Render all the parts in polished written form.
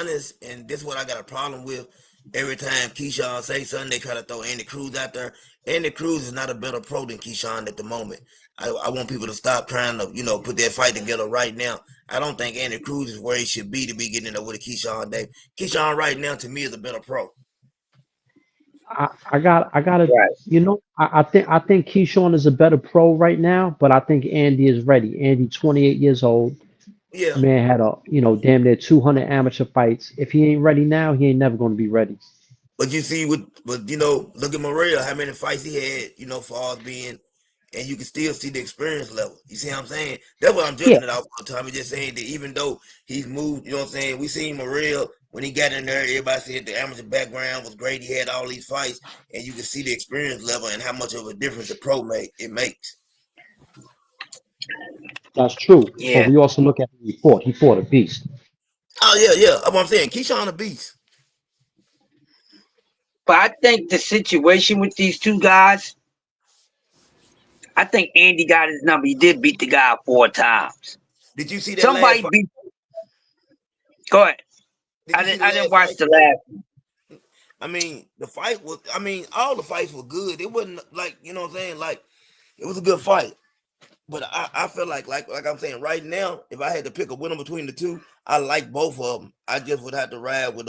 honest, and this is what I got a problem with. Every time Keyshawn say something, they try to throw Andy Cruz out there. Andy Cruz is not a better pro than Keyshawn at the moment. I want people to stop trying to, put that fight together right now. I don't think Andy Cruz is where he should be to be getting in there with a Keyshawn Day. Keyshawn right now to me is a better pro. I gotta, Right. I think Keyshawn is a better pro right now, but I think Andy is ready. Andy, 28 years old, Yeah, man had damn near 200 amateur fights. If he ain't ready now, he ain't never gonna be ready. but you see, look at Morrell, how many fights he had, for all being, and you can still see the experience level. You see what I'm saying? That's what I'm Yeah, judging it off all the time. I'm just saying that even though he's moved, you know what I'm saying? We seen Morrell when he got in there, everybody said the amateur background was great. He had all these fights, and you can see the experience level and how much of a difference the pro makes. that's true. But Yeah. we also look at the report. He fought a beast. Oh yeah. That's what I'm saying. Keyshawn a beast. But I think the situation with these two guys, I think Andy got his number. He did beat the guy 4 times. Did you see that last Somebody fight? beat. Go ahead. Did you see the I didn't last watch fight? the last. I mean, the fight was. I mean, all the fights were good. It wasn't like what I'm saying. Like it was a good fight. But I feel like I'm saying right now, if I had to pick a winner between the two, I like both of them. I just would have to ride with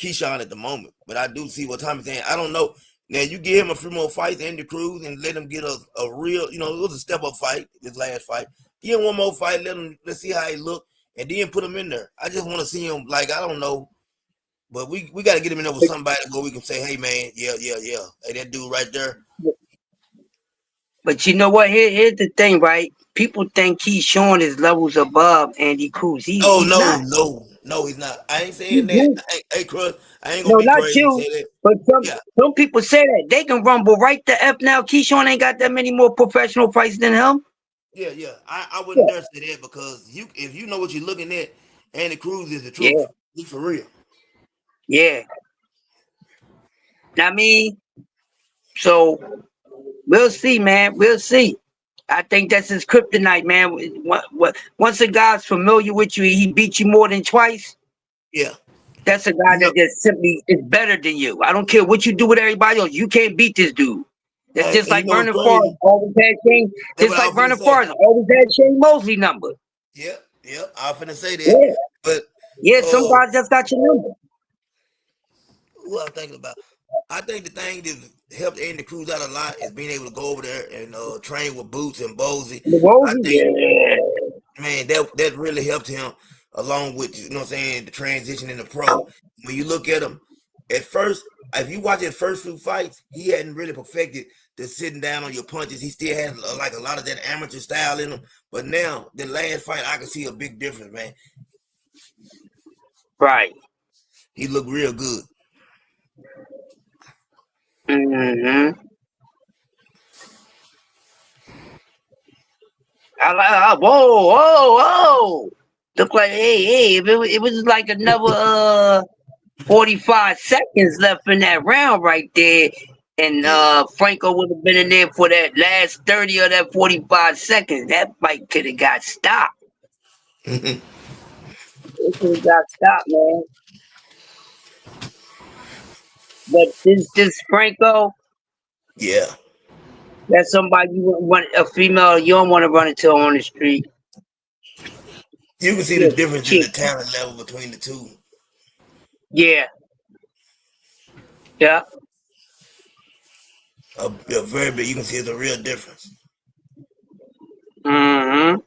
Keyshawn at the moment. But I do see what Tommy's saying. I don't know. Now you give him a few more fights, Andy Cruz, and let him get a real, it was a step up fight, this last fight. Give him one more fight, let's see how he look, and then put him in there. I just want to see him, like, I don't know. But we got to get him in there with somebody where we can say, hey man, yeah. Hey, that dude right there. But you know what? Here's the thing, right? People think he's showing his levels above Andy Cruz. Oh He's not. no, he's not. I ain't He's saying that. not. Hey, Cruz, I ain't gonna No, be not crazy and you. say that. But Yeah, some people say that they can rumble right the F now. Keyshawn ain't got that many more professional fights than him. yeah. I wouldn't Yeah. dare say that because if you know what you're looking at, Andy Cruz is the Yeah. truth. He for real. Yeah. I mean, so we'll see, man. We'll see. I think that's his kryptonite, man. Once a guy's familiar with you, he beat you more than twice. Yeah. That's a guy You know, that just simply is better than you. I don't care what you do with everybody else. You can't beat this dude. That's just and you like know what's Vernon Forrest crazy? always had Shane. That's Just what I like was gonna Vernon say. Forrest always had Shane Mosley number. Yep. I was finna say that. Yeah, But yeah. Some uh guys just got your number. who I was thinking about? I think the thing that helped Andy Cruz out a lot is being able to go over there and train with Boots and Bozy. I Mosey, think, yeah, man, that really helped him along with what I'm saying, the transition in the pro. When you look at him, at first, if you watch his first few fights, he hadn't really perfected the sitting down on your punches. He still had like a lot of that amateur style in him. But now, the last fight, I can see a big difference, man. right. He looked real good. Mm-hmm. Whoa. Look like, hey, if it was like another 45 seconds left in that round right there, and Yeah. Franco would have been in there for that last 30 or that 45 seconds, that fight could have got stopped. It could have got stopped, man. But this Franco, Yeah. that's somebody you wouldn't want, a female you don't want to run into on the street. You can see the Just difference in kick. the talent level between the two. Yeah, yeah. A very big. You can see the real difference. Mm-hmm.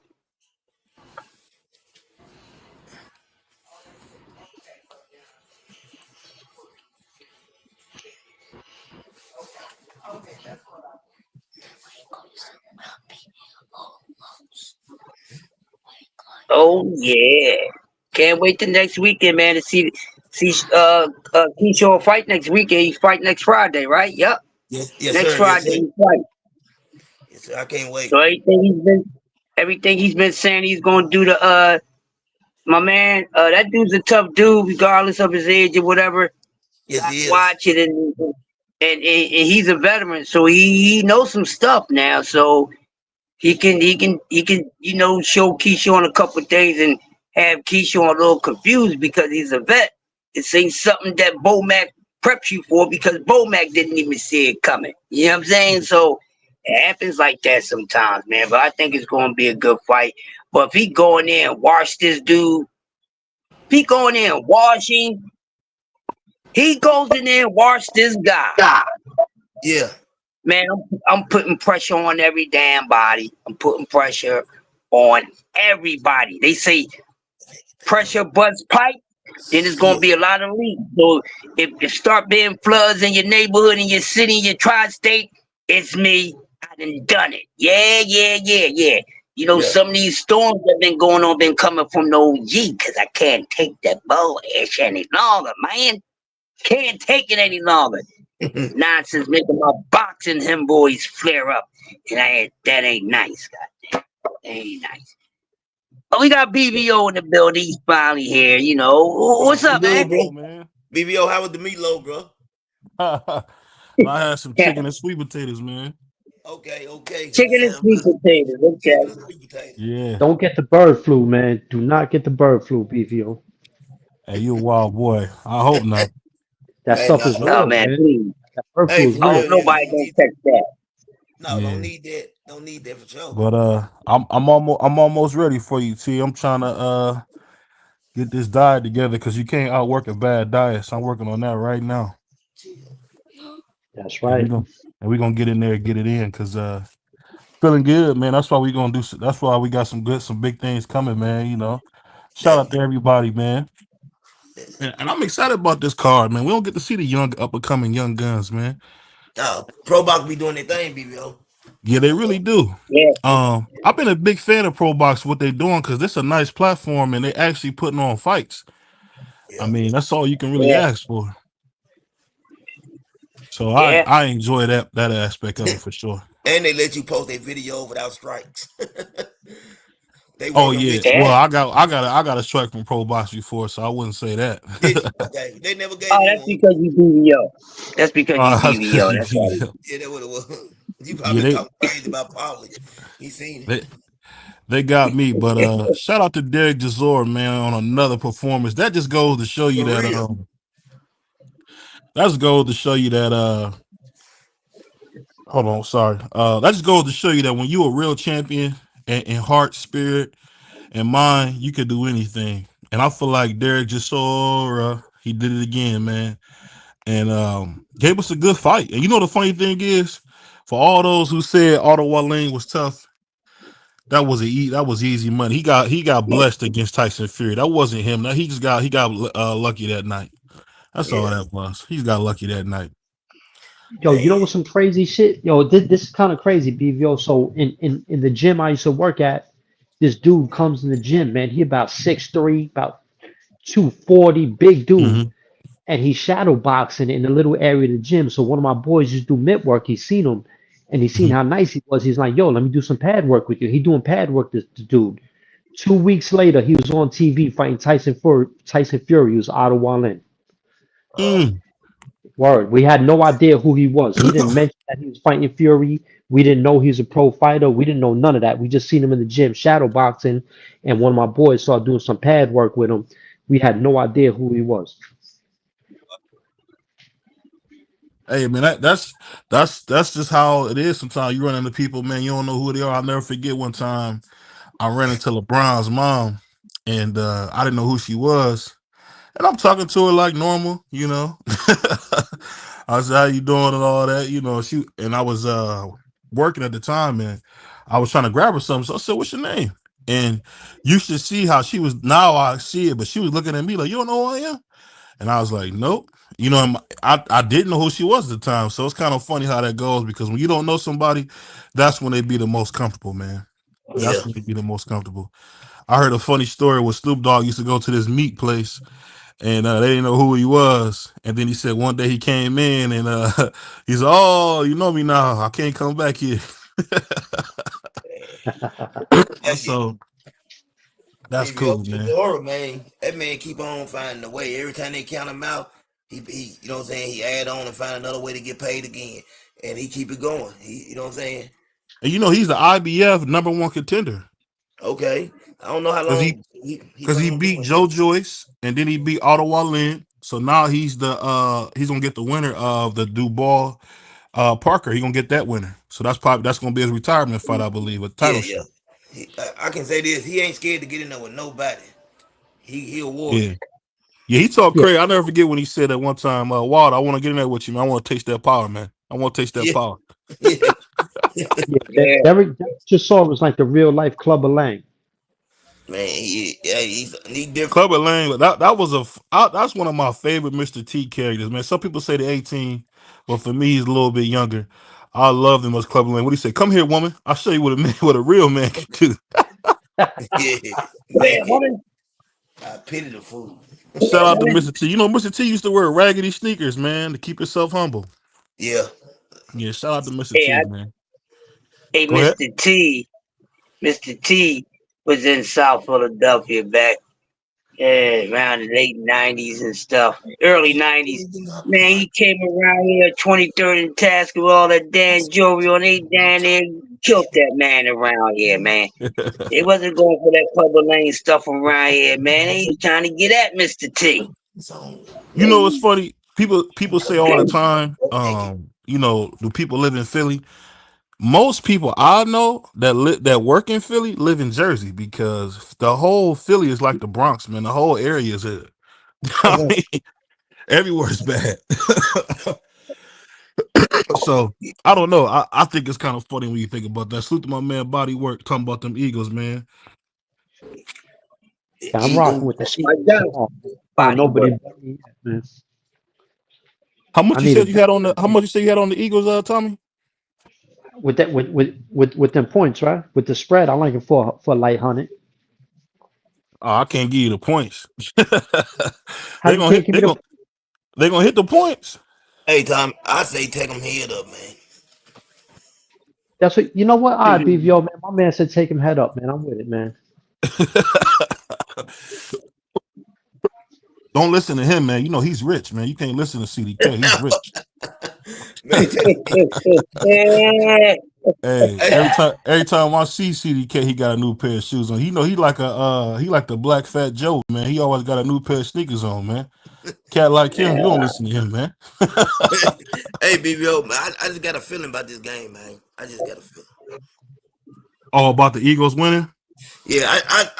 Oh yeah. Can't wait till next weekend, man, to see Keyshawn fight next weekend. He's fight next Friday, right? Yep. Yes, Next sir. Yes, Friday sir. he fight. Yes, sir. I can't wait. So everything he's been saying he's gonna do to my man, that dude's a tough dude, regardless of his age or whatever. Yes, I he is. watch it and he's a veteran, so he knows some stuff now. So he can show Keyshawn a couple of things and have Keyshawn a little confused because he's a vet. It ain't something that Bomac preps you for because Bomac didn't even see it coming. You know what I'm saying? So it happens like that sometimes, man. But I think it's going to be a good fight. But if he go in there and wash this dude, if he go in there and wash him, he goes in there and wash this guy. Yeah. Man, I'm putting pressure on every damn body. I'm putting pressure on everybody. They say pressure butts pipe, then it's gonna Yeah. be a lot of leaks. So if you start being floods in your neighborhood, in your city, in your tri-state, it's me. I done it. Yeah. You know, Yeah. some of these storms that been going on been coming from the OG because I can't take that bullshit any longer, man. Can't take it any longer. Nonsense making my boxing him boys flare up. And that ain't nice, goddamn. That ain't nice. Oh, we got BBO in the building. He's finally here. You know, what's I'm up, man? good, bro. Man. BBO, how was the meatloaf, bro? I had some chicken and sweet potatoes, man. Okay. That Chicken and sounds sweet good. potatoes. Chicken Okay. and sweet potatoes. Yeah. Don't get the bird flu, man. Do not get the bird flu, BVO. Hey, you a wild boy. I hope not. That Hey, stuff nah, is don't. Oh real, man, man. please. That bird Hey, flu is for I hope real. real, yeah. nobody You don't need catch that. no, don't Yeah. need that. Don't need that for sure. But I'm almost ready for you, T. I'm trying to get this diet together because you can't outwork a bad diet. So I'm working on that right now. That's And we're right. gonna and we're gonna get in there and get it in because feeling good, man. That's why we gonna do that's why we got some big things coming, man. You know. Shout out Definitely. to everybody, man. And I'm excited about this card, man. We don't get to see the young up and coming young guns, man. Probox be doing their thing, BBO. Yeah, they really do. Yeah, I've been a big fan of Probox, what they're doing, because this is a nice platform and they actually putting on fights. I Yeah. mean, that's all you can really yeah, ask for. So I yeah. I enjoy that aspect of it for sure. And they let you post a video without strikes. They Oh working yeah. with you. Well, Yeah. I got a strike from Probox before, so I wouldn't say that. Did you? Okay. They never Oh, gave you that's one. because you BBO. That's because you That's because BBO. you That's why. Yeah, that what it was. You yeah, probably they talking crazy about Polly. He seen it. they they got me, but shout out to Derek Jazor, man, on another performance. That just goes to show you For that real. that's goes to show you that hold on, sorry. That just goes to show you that when you a real champion in heart, spirit, and mind, you could do anything. And I feel like Derek just saw he did it again, man. And gave us a good fight. And you know the funny thing is, for all those who said Ottawa Lane was tough, that was easy money. He got blessed against Tyson Fury. That wasn't him. That he got lucky that night. That's all Yeah. that was. He's got lucky that night. Yo, you know Hey. what's some crazy shit? Yo, this is kind of crazy, BVO. So in the gym I used to work at, this dude comes in the gym, man. He about 6'3", about 240, big dude. Mm-hmm. And he's shadow boxing in the little area of the gym. So one of my boys used to do mitt work. He seen him and he seen Mm-hmm. how nice he was. He's like, yo, let me do some pad work with you. He doing pad work, this dude. 2 weeks later, he was on TV fighting Tyson Fury. Tyson Fury was Ottawa Lynn. Mm. Word. We had no idea who he was. He didn't mention that he was fighting Fury. We didn't know he was a pro fighter. We didn't know none of that. We just seen him in the gym shadow boxing, and one of my boys started doing some pad work with him. We had no idea who he was. Hey man, that's just how it is. Sometimes you run into people, man. You don't know who they are. I'll never forget one time I ran into LeBron's mom, and I didn't know who she was. And I'm talking to her like normal, you know. I said, "How you doing?" and all that, you know. I was working at the time, and I was trying to grab her something. So I said, "What's your name?" And you should see how she was. Now I see it, but she was looking at me like, "You don't know who I am?" And I was like, "Nope." You know, I didn't know who she was at the time, so it's kind of funny how that goes because when you don't know somebody, that's when they be the most comfortable, man. Yeah. That's when they be the most comfortable. I heard a funny story where Snoop Dogg used to go to this meat place and they didn't know who he was. And then he said one day he came in and he said, "Oh, you know me now. I can't come back here." That's it. So that's BBO cool, man. Chisora, man. That man keep on finding a way. Every time they count him out, he you know what I'm saying, he add on and find another way to get paid again. And he keep it going. You know what I'm saying? And you know he's the IBF #1 contender. Okay, I don't know how because he long he because he plan on beat doing Joe this. Joyce and then he beat Ottawa Lynn. So now he's gonna get the winner of the Dubois Parker. He gonna get that winner. So that's gonna be his retirement fight, I believe, a Yeah, title yeah. shot. I can say this: he ain't scared to get in there with nobody. He a warrior. Yeah. Yeah, he talked Yeah, crazy. I never forget when he said that one time, Walter, I want to get in there with you, man. I want to taste that power, man. I want to taste that Yeah, power. yeah, yeah. Yeah. Derek just saw was like the real life Clubber Lang. man. Yeah, he different. Clubber Lang, that's one of my favorite Mr. T characters, man. Some people say the 18, but for me, he's a little bit younger. I love him as Clubber Lang. What do you say? Come here, woman. I'll show you what a man, what a real man can do. Yeah, man. Yeah, woman. I pity the fool. Yeah, Shout out to woman. Mr. T. You know, Mr. T used to wear raggedy sneakers, man, to keep himself humble. Yeah, Yeah, shout out to Mr. Hey, T, man. hey, Go ahead. Mr. T. Mr. T was in South Philadelphia back around the late '90s and stuff, early '90s. Man, he came around here 23rd and Task with all that Dan jewelry on. They down there killed that man around here, man. They wasn't going for that Clubber Lane stuff around here, man. They was trying to get at Mr. T. You know, it's funny. People say all the time, do people live in Philly? Most people I know that work in Philly live in Jersey because the whole Philly is like the Bronx, man. The whole area is it. I mean, everywhere's bad. So I don't know. I think it's kind of funny when you think about that. Salute to my man Body Work talking about them Eagles, man. Yeah, I'm rocking Eagle. with the That's my Eagles guy. tomorrow. Body Nobody work. bet me yet, man. How I much you need a said you bet had on the how much you said you had on the Eagles, Tommy? with that with them points, right? With the spread, I like it for light hundred. Oh, I can't give you the points. How they're you gonna can't hit give me they're the gonna they're gonna hit the points. Hey Tom, I say take him head up, man. That's what you know what? All right, BVO man. My man said take him head up, man. I'm with it, man. Don't listen to him, man. You know he's rich, man. You can't listen to CDK. He's rich. Man, Hey, hey, every time I see CDK, he got a new pair of shoes on. He like the black fat Joe, man. He always got a new pair of sneakers on, man. Cat like him, you don't listen to him, man. hey, BBO, man, I just got a feeling about this game, man. I just got a feeling. All about the Eagles winning. Yeah,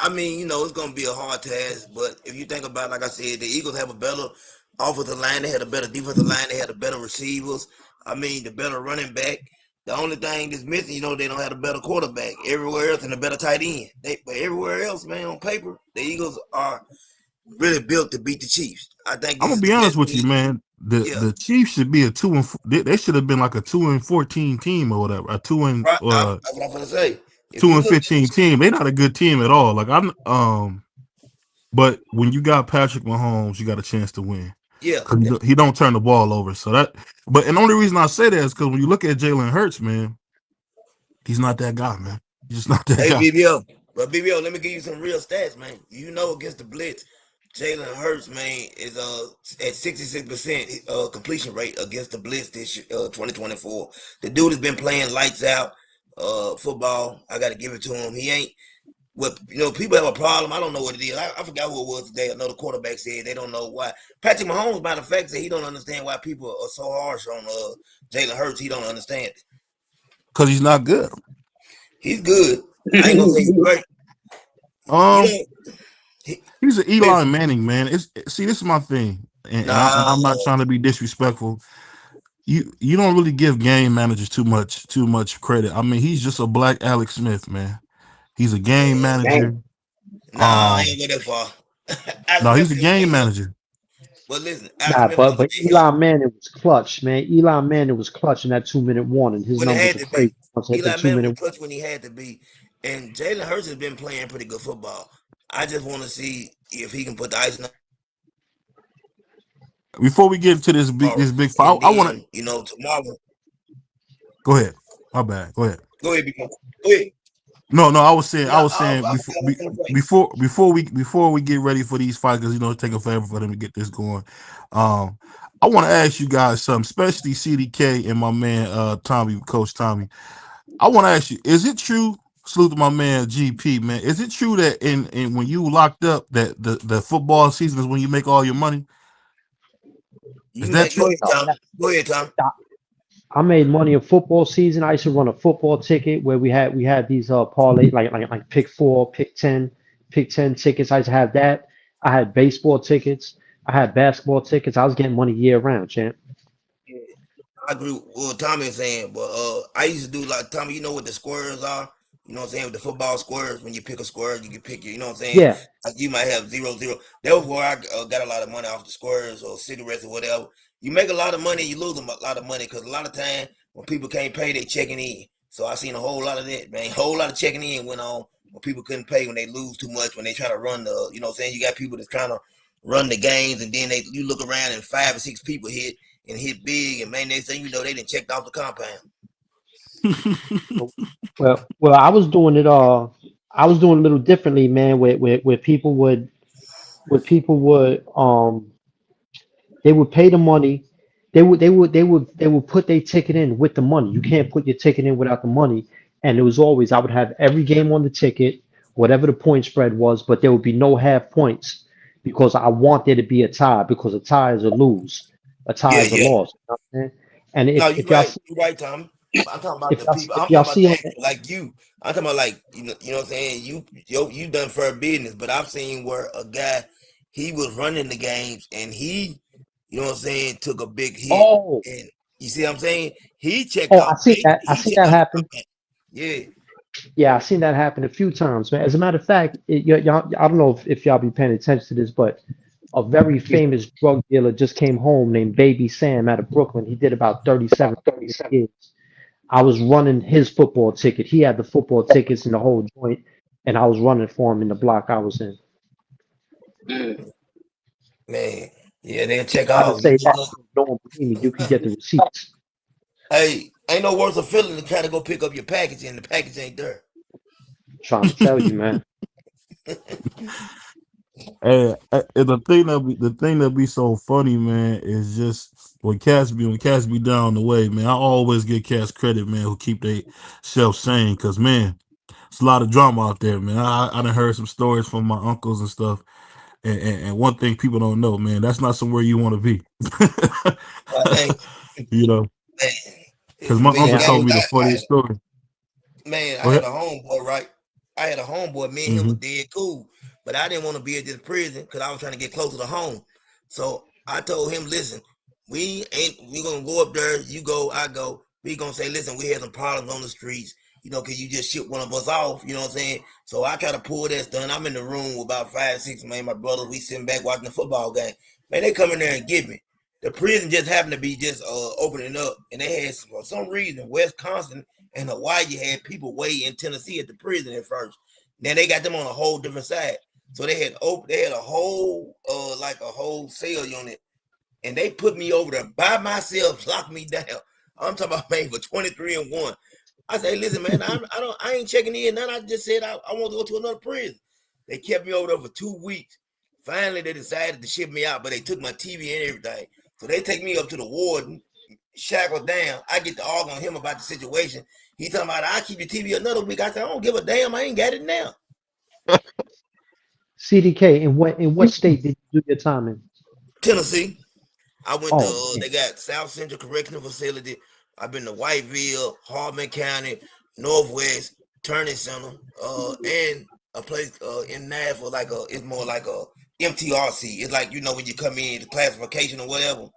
I mean, it's gonna be a hard task, but if you think about, like I said, the Eagles have a better offensive line, they had a better defensive line, they had a better receivers. I mean, the better running back. The only thing that's missing, they don't have a better quarterback. Everywhere else, and a better tight end. But everywhere else, man, on paper, the Eagles are really built to beat the Chiefs. I think I'm this gonna is be the honest best with you, team. man. The Yeah, the Chiefs should be a they should have been like a 2-14 team or whatever. A right. That's what I'm gonna say. If two you and look, 15 team. They're not a good team at all. Like I'm but when you got Patrick Mahomes, you got a chance to win. yeah, Cause he don't turn the ball over. So and the only reason I say that is because when you look at Jalen Hurts, man, he's not that guy, man. He's just not that hey guy. BBO, but BBO, let me give you some real stats, man. Against the blitz, Jalen Hurts, man, is at 66% completion rate against the blitz this 2024. The dude has been playing lights out football. I got to give it to him. He ain't what people have a problem. I don't know what it is. I forgot who it was today. I know the quarterback said they don't know why. Patrick Mahomes, matter of fact, said he don't understand why people are so harsh on Jalen Hurts. He don't understand it. Because he's not good. He's good. I ain't gonna say he's great. You Um, know, he, he's an Eli listen, Manning, man. See, this is my thing, nah, I'm not trying to be disrespectful. You don't really give game managers too much credit. I mean, he's just a black Alex Smith, man. He's a game Dang. manager. nah, I Um, ain't go that far. Alex no, Smith he's a is game a manager. but listen, Alex Nah, Smith is but a Eli Manning was clutch, man. Eli Manning was clutch in that 2 minute warning. His when it numbers had are to be. crazy once I hit the Eli two Manning was minute. clutch when he had to be, and Jalen Hurts has been playing pretty good football. I just want to see if he can put the ice Before we get into tomorrow, this big fight, and I want to then tomorrow. go ahead. My bad. Go ahead. Go ahead, BK. Go ahead. No, I Nah, was saying I forgot what I was gonna say. before we get ready for these fights, because it's taking forever for them to get this going. Um, I want to ask you guys something, especially CDK and my man Tommy, Coach Tommy. I want to ask you: is it true salute to my man GP, man. Is it true that in when you locked up that the football season is when you make all your money? Is You that make go true? ahead, Tom. Go ahead, Tom. I made money in football season. I used to run a football ticket where we had these parlay like pick four, pick ten tickets. I used to have that. I had baseball tickets. I had basketball tickets. I was getting money year round, champ. Yeah, I agree with what Tommy is saying, but I used to do like Tommy. You know what the squares are? You know what I'm saying? With the football squares, when you pick a square, you can pick your. You know what I'm saying? Yeah. Like you might have 0-0. That was where I got a lot of money off the squares or cigarettes or whatever. You make a lot of money, you lose a lot of money because a lot of time when people can't pay, they checking in. So I seen a whole lot of that, man. A whole lot of checking in went on when people couldn't pay when they lose too much when they try to run the. You know what I'm saying? You got people that's trying to run the games and then you look around and 5 or 6 people hit big, and man, next thing you know, they didn't checked off the compound. Well, I was doing it. I was doing it a little differently, man. Where people would they would pay the money. They would put their ticket in with the money. You can't put your ticket in without the money. And it was always I would have every game on the ticket, whatever the point spread was, but there would be no half points because I want there to be a tie because a tie is a lose, a tie Yeah, is a yeah. loss. You know what I'm saying? And No, if y'all see, you're right, Tom. I'm talking about if the y'all people. if I'm y'all talking about see the on actual, like you. I'm talking about like you know what I'm saying. You done for business, but I've seen where a guy he was running the games and he, you know what I'm saying, took a big hit oh and you see what I'm saying. He checked oh out. I He seen checked that out the happen. compound. Yeah, Yeah, I've seen that happen a few times, man. As a matter of fact, y'all, I don't know if y'all be paying attention to this, but a very famous drug dealer just came home named Baby Sam out of Brooklyn. He did about 37 years. I was running his football ticket. He had the football tickets in the whole joint, and I was running for him in the block I was in. Mm. man. Yeah, they'll And check why to off. You say that? look If you don't believe me, you can get the receipts. hey, ain't no worse a feeling than trying to go pick up your package and the package ain't there. I'm trying to tell you, man. And the thing that be so funny, man, is just when cats be down the way, man. I always give cats credit, man, who keep they self sane, cause man, it's a lot of drama out there, man. I done heard some stories from my uncles and stuff, and one thing people don't know, man, that's not somewhere you want to be. I ain't You know, man. cause It's some my big Man, uncle I told games. me the funniest story. Man, I Go had ahead. a homeboy, right? I had a homeboy. Me and him Hmm. was dead cool, but I didn't want to be at this prison because I was trying to get closer to home. So I told him, "Listen, we gonna go up there. You go, I go. We gonna say, listen, we had some problems on the streets. You know, cause you just shipped one of us off. You know what I'm saying? So I try to pull that stuff. I'm in the room with about 5, 6 man, my brothers. We sitting back watching the football game. Man, they come in there and get me. The prison just happened to be just opening up, and they had for some reason Wisconsin and Hawaii had people way in Tennessee at the prison at first. Then they got them on a whole different side. So they had a whole like a whole cell unit, and they put me over there by myself, locked me down. I'm talking about man for 23-1. I say, listen, man, I ain't checking in. None. I just said I want to go to another prison. They kept me over there for 2 weeks. Finally, they decided to ship me out, but they took my TV and everything. So they take me up to the warden, shackled down. I get to argue with him about the situation. He talking about I keep your TV another week. I said I don't give a damn. I ain't got it now. CDK. In what state did you do your time in? Tennessee. I went to Oh man, they got South Central Correctional Facility. I've been to Whiteville, Hardeman County, Northwest, Turning Center, and a place in Nashville like it's more like a MTRC. It's like when you come in the classification or whatever.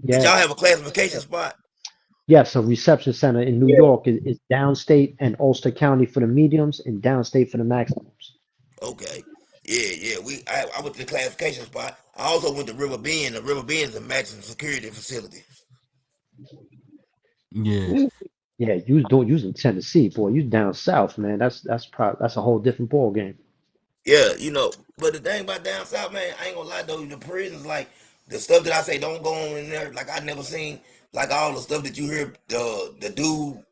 Did yeah. y'all have a classification spot? Yes, a reception center in New York is downstate and Ulster County for the mediums and downstate for the maximums. Okay. Yeah, yeah. I went to the classification spot. I also went to River Bend. The River Bend is a maximum security facility. Yeah. Ooh. Yeah, you was in Tennessee, boy. You down south, man. That's a whole different ball game. Yeah, but the thing about down south, man, I ain't gonna lie though, the prisons like the stuff that I say don't go on in there, like I never seen like all the stuff that you hear the dude,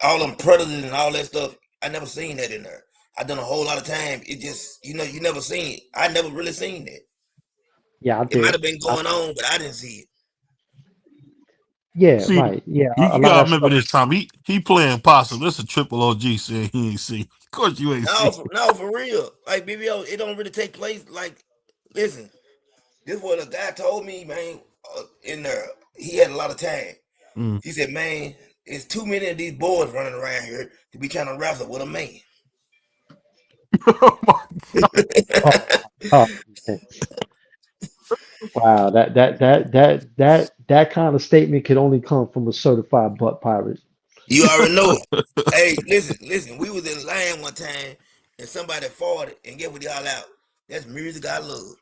all them predators and all that stuff. I never seen that in there. I done a whole lot of time. It just you never seen it. I never really seen that. Yeah, I It might did. have been I, going on, but I didn't see it. Yeah, See, right. Yeah, you, a you lot gotta of that remember stuff. this time. He playing possum. This a triple OG saying he ain't see. Of course you ain't No, see. for real. Like BBO, it don't really take place. Like, listen, this what a guy told me, man. In there, he had a lot of time. Mm. He said, "Man, it's too many of these boys running around here to be trying to wrestle with a man." Oh my God. Oh, oh man. Wow, that kind of statement could only come from a certified butt pirate. You already know it. Hey, listen. We was in line one time, and somebody farted, and get what y'all out? That's music I love,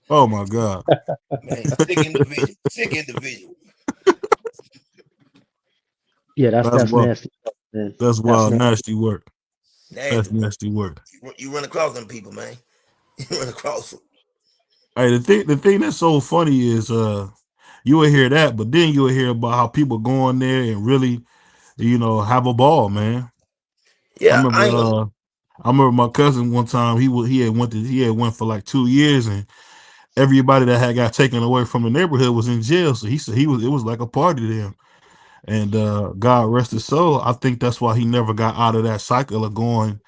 Oh my God. man. Sick individual, sick individual. Yeah, That's that's wild. nasty stuff, man. That's That's wild. nasty. Nasty work. That's Nasty work. nasty work. You run across them people, man. You run across them. Hey, the thing that's so funny is you will hear that, but then you will hear about how people go in there and really, have a ball, man. I Yeah, remember I ain't gonna. I remember my cousin one time he had went for like 2 years, and everybody that had got taken away from the neighborhood was in jail. So he said it was like a party to him. And God rest his soul. I think that's why he never got out of that cycle of going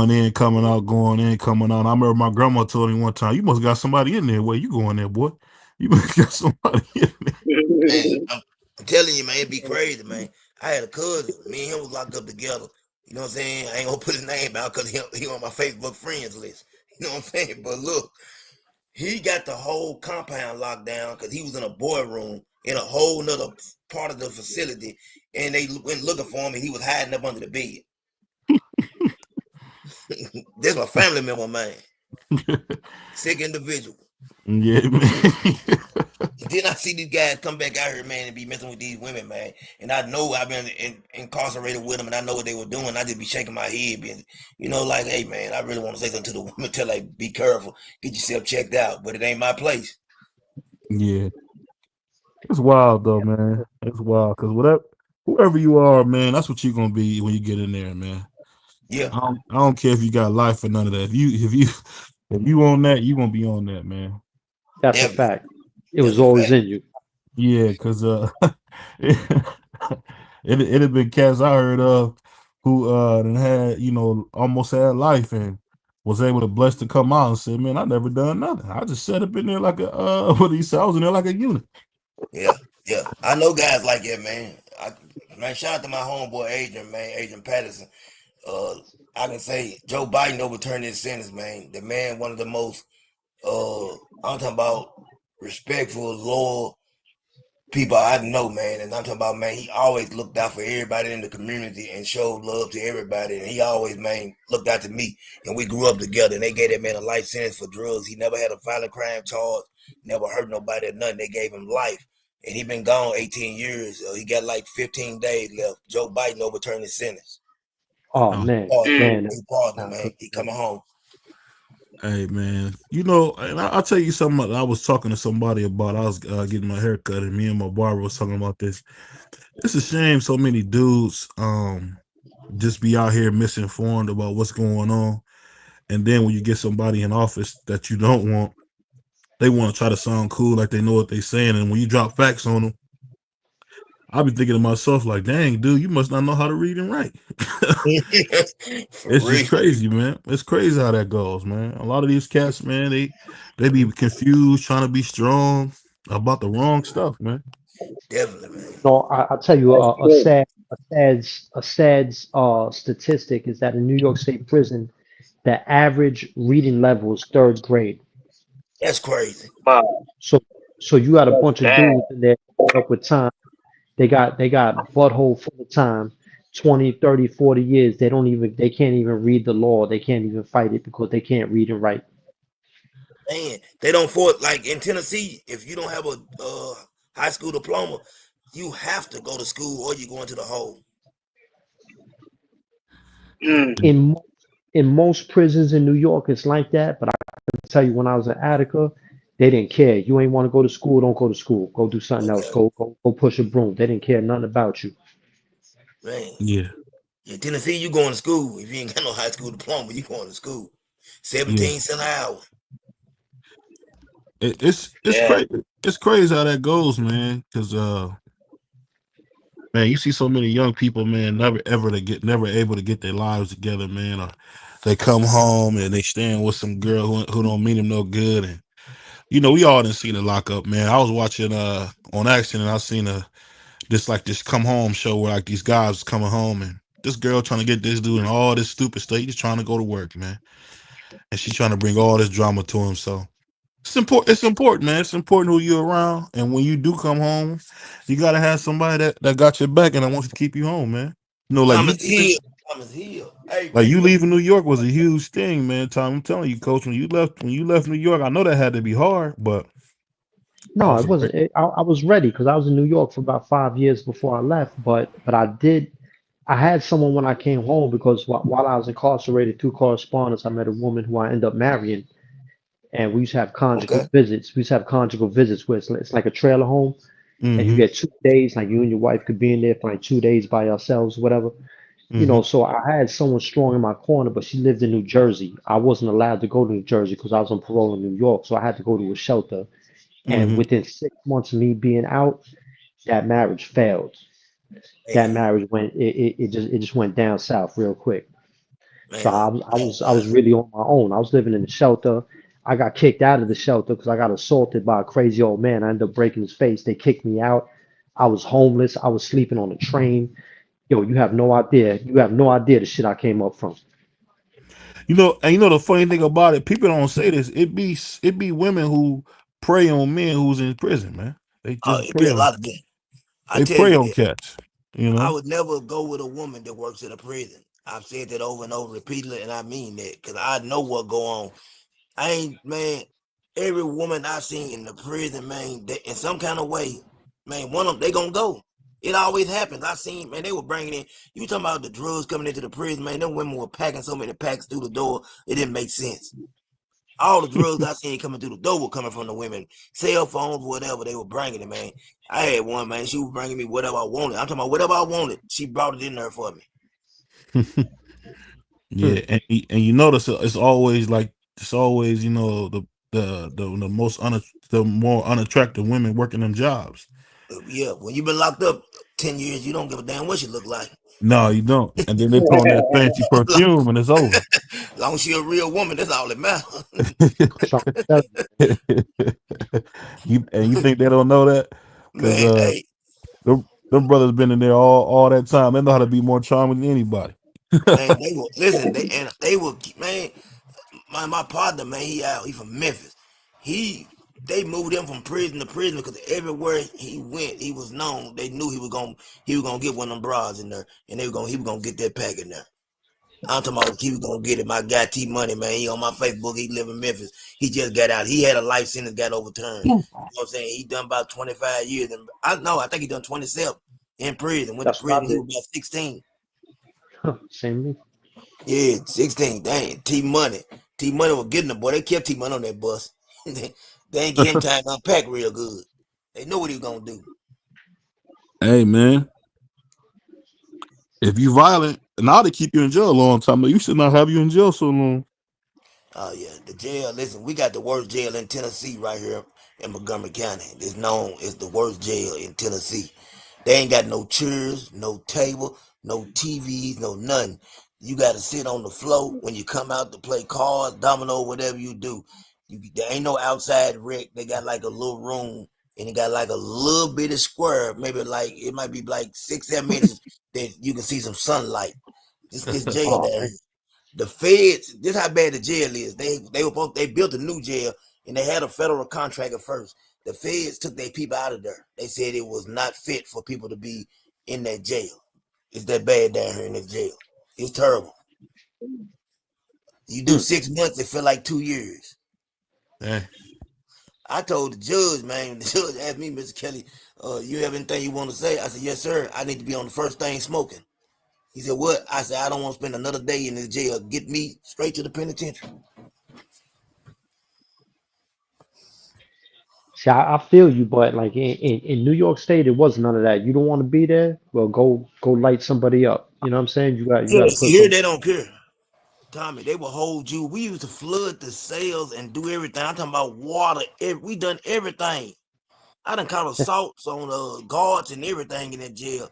in, coming out, going in, coming out. I remember my grandma told me one time, "You must got somebody in there. Where you going there, boy? You must got somebody in there." Man, I'm telling you, man, it'd be crazy, man. I had a cousin. Me and him was locked up together. You know what I'm saying? I ain't gonna put his name out because he on my Facebook friends list. You know what I'm saying? But look, he got the whole compound locked down because he was in a boy room in a whole nother part of the facility, and they went looking for him, and he was hiding up under the bed. This my family member, man. Sick individual. Yeah, man. Then I see these guys come back out here, man, and be messing with these women, man. And I know I've been incarcerated with them, and I know what they were doing. I just be shaking my head, being, like, hey, man, I really want to say something to the women, tell like, be careful, get yourself checked out, but it ain't my place. Yeah, it's wild though, man. It's wild because whoever you are, man, that's what you're gonna be when you get in there, man. Yeah, I don't care if you got life or none of that. If you on that, you gonna be on that, man. That's a definitely. fact. It That's was a always fact. in you. Yeah, because it it had been cats I heard of who done had almost had life and was able to bless to come out and say, man, I never done nothing. I just sat up in there like a what he said, I was in there like a unit. Yeah, yeah. I know guys like that, man. Man, shout out to my homeboy Adrian, man, Adrian Patterson. Uh, I can say Joe Biden overturned his sentence, man. The man, one of the most, I'm talking about respectful, loyal people I know, man. And I'm talking about, man, he always looked out for everybody in the community and showed love to everybody. And he always, man, looked out to me. And we grew up together. And they gave that man a life sentence for drugs. He never had a violent crime charge, never hurt nobody or nothing. They gave him life. And he been gone 18 years. He got like 15 days left. Joe Biden overturned his sentence. Oh Oh, man, Pardon, man, that's he pardoned him, not man. good, He man. coming home. hey man, and I'll tell you something. I was talking to somebody about. I was getting my hair cut, and me and my barber was talking about this. It's a shame so many dudes just be out here misinformed about what's going on, and then when you get somebody in office that you don't want, they want to try to sound cool like they know what they're saying, and when you drop facts on them, I be thinking to myself like, "Dang, dude, you must not know how to read and write." For It's just real. crazy, man. It's crazy how that goes, man. A lot of these cats, man, they be confused, trying to be strong about the wrong stuff, man. Definitely, man. No, I'll tell you That's true. a sad statistic is that in New York State prison, the average reading level is third grade. That's crazy. Wow, So you got a that's bunch of bad. dudes in there up with time. They got butthole full of time, 20, 30, 40 years. They can't even read the law. They can't even fight it because they can't read and write. Man, they don't for like in Tennessee. If you don't have a high school diploma, you have to go to school or you go into the hole. Mm. In mo- in most prisons in New York, it's like that. But I can tell you, when I was in Attica, they didn't care. You ain't want to go to school, don't go to school. Go do something else. Okay, Go push a broom. They didn't care nothing about you. man. Yeah, In Tennessee, you going to school. If you ain't got no high school diploma, you going to school. yeah. 17 cents an hour. It's Yeah. crazy. it's crazy how that goes, man. Because man, you see so many young people, man, never able to get their lives together, man. Or they come home and they staying with some girl who don't mean them no good, and we all didn't see the lockup, man. I was watching on accident. I seen this come home show where like these guys coming home and this girl trying to get this dude and all this stupid stuff. He's trying to go to work, man, and she's trying to bring all this drama to him. So it's important. It's important, man. It's important who you're around, and when you do come home, you gotta have somebody that got your back and that wants to keep you home, man. Like you Thomas Hill. Thomas Hill. Hey like man, you you leaving New York was a huge thing, man. Tom, I'm telling you, Coach, when you left New York, I know that had to be hard, but I No, was it wasn't. I was ready because I was in New York for about 5 years before I left. But I did. I had someone when I came home because while I was incarcerated through correspondence, I met a woman who I ended up marrying, and we used to have conjugal okay? visits. We used to have conjugal visits where it's like a trailer home, and you mm-hmm, get 2 days. Like you and your wife could be in there for like 2 days by yourselves, whatever. mm-hmm, So I had someone strong in my corner, but she lived in New Jersey. I wasn't allowed to go to New Jersey because I was on parole in New York, so I had to go to a shelter. And mm-hmm. within 6 months of me being out, that marriage failed. That Man, marriage it just went down south real quick. So man, I was really on my own. I was living in the shelter. I got kicked out of the shelter because I got assaulted by a crazy old man. I ended up breaking his face. They kicked me out. I was homeless. I was sleeping on a train. Yo, you have no idea. You have no idea the shit I came up from. And the funny thing about it, people don't say this. It be women who prey on men who's in prison, man. They just it be prey a on lot of them. I they tell prey you on that cats. You I know. would never go with a woman that works in a prison. I've said that over and over repeatedly, and I mean that because I know what go on. I ain't man. Every woman I seen in the prison, man, they, in some kind of way, man, one of them they gonna go. It always happens. I seen, man, they were bringing in. You talking about the drugs coming into the prison, man? Them women were packing so many packs through the door, it didn't make sense. All the drugs I seen coming through the door were coming from the women, cell phones, whatever they were bringing it, man. I had one, man. She was bringing me whatever I wanted. I'm talking about whatever I wanted. She brought it in there for me. Hmm. Yeah, and you notice it's always the the more unattractive women working them jobs. Yeah, when you've been locked up 10 years, you don't give a damn what she look like. No, you don't. And then they put on that fancy perfume and it's over. As long as she a real woman, that's all that matters. I'm trying to tell you. you think they don't know that? Because Man, hey, them brothers been in there all that time. They know how to be more charming than anybody. man, they will listen. They will, man. My partner, man, he from Memphis. He they moved him from prison to prison because everywhere he went, he was known. They knew he was gonna get one of them bras in there, and he was gonna get that pack in there. I'm talking about he was gonna get it. My guy T Money, man, he on my Facebook. He live in Memphis. He just got out. He had a life sentence, got overturned. You know what I'm saying? He done about 25 years, and I think he done 27 in prison. Went to That's what prison. I He did. was about 16. Same me. Yeah, 16. Dang, T Money. T Money was getting the boy. They kept T Money on that bus. They ain't give him time to unpack real good. They knew what he was gonna do. Hey man, if you violent, now they keep you in jail a long time. You should not have you in jail so long. Oh yeah, the jail. Listen, we got the worst jail in Tennessee right here in Montgomery County. It's known as the worst jail in Tennessee. They ain't got no chairs, no table, no TVs, no nothing. You got to sit on the floor when you come out to play cards, domino, whatever you do. There ain't no outside rec. They got like a little room and it got like a little bit of square, maybe like it might be like 6, 7 inches that you can see some sunlight. This jail Oh there. man. The feds, this how bad the jail is. They built a new jail and they had a federal contractor first. The feds took their people out of there. They said it was not fit for people to be in that jail. It's that bad down here in this jail. It's terrible. You do Hmm. 6 months, it feel like 2 years. Hey, I told the judge, man, the judge asked me, Mr. Kelly, you have anything you want to say? I said, yes, sir. I need to be on the first thing smoking. He said, what? I said, I don't want to spend another day in this jail. Get me straight to the penitentiary. See, I feel you, but like in New York State, it was none of that. You don't want to be there? Well, go light somebody up. You know what I'm saying? You got to See, put here some. they don't care. Tommy, they will hold you. We used to flood the cells and do everything. I'm talking about water. We done everything. I done caught assaults on guards and everything in that jail.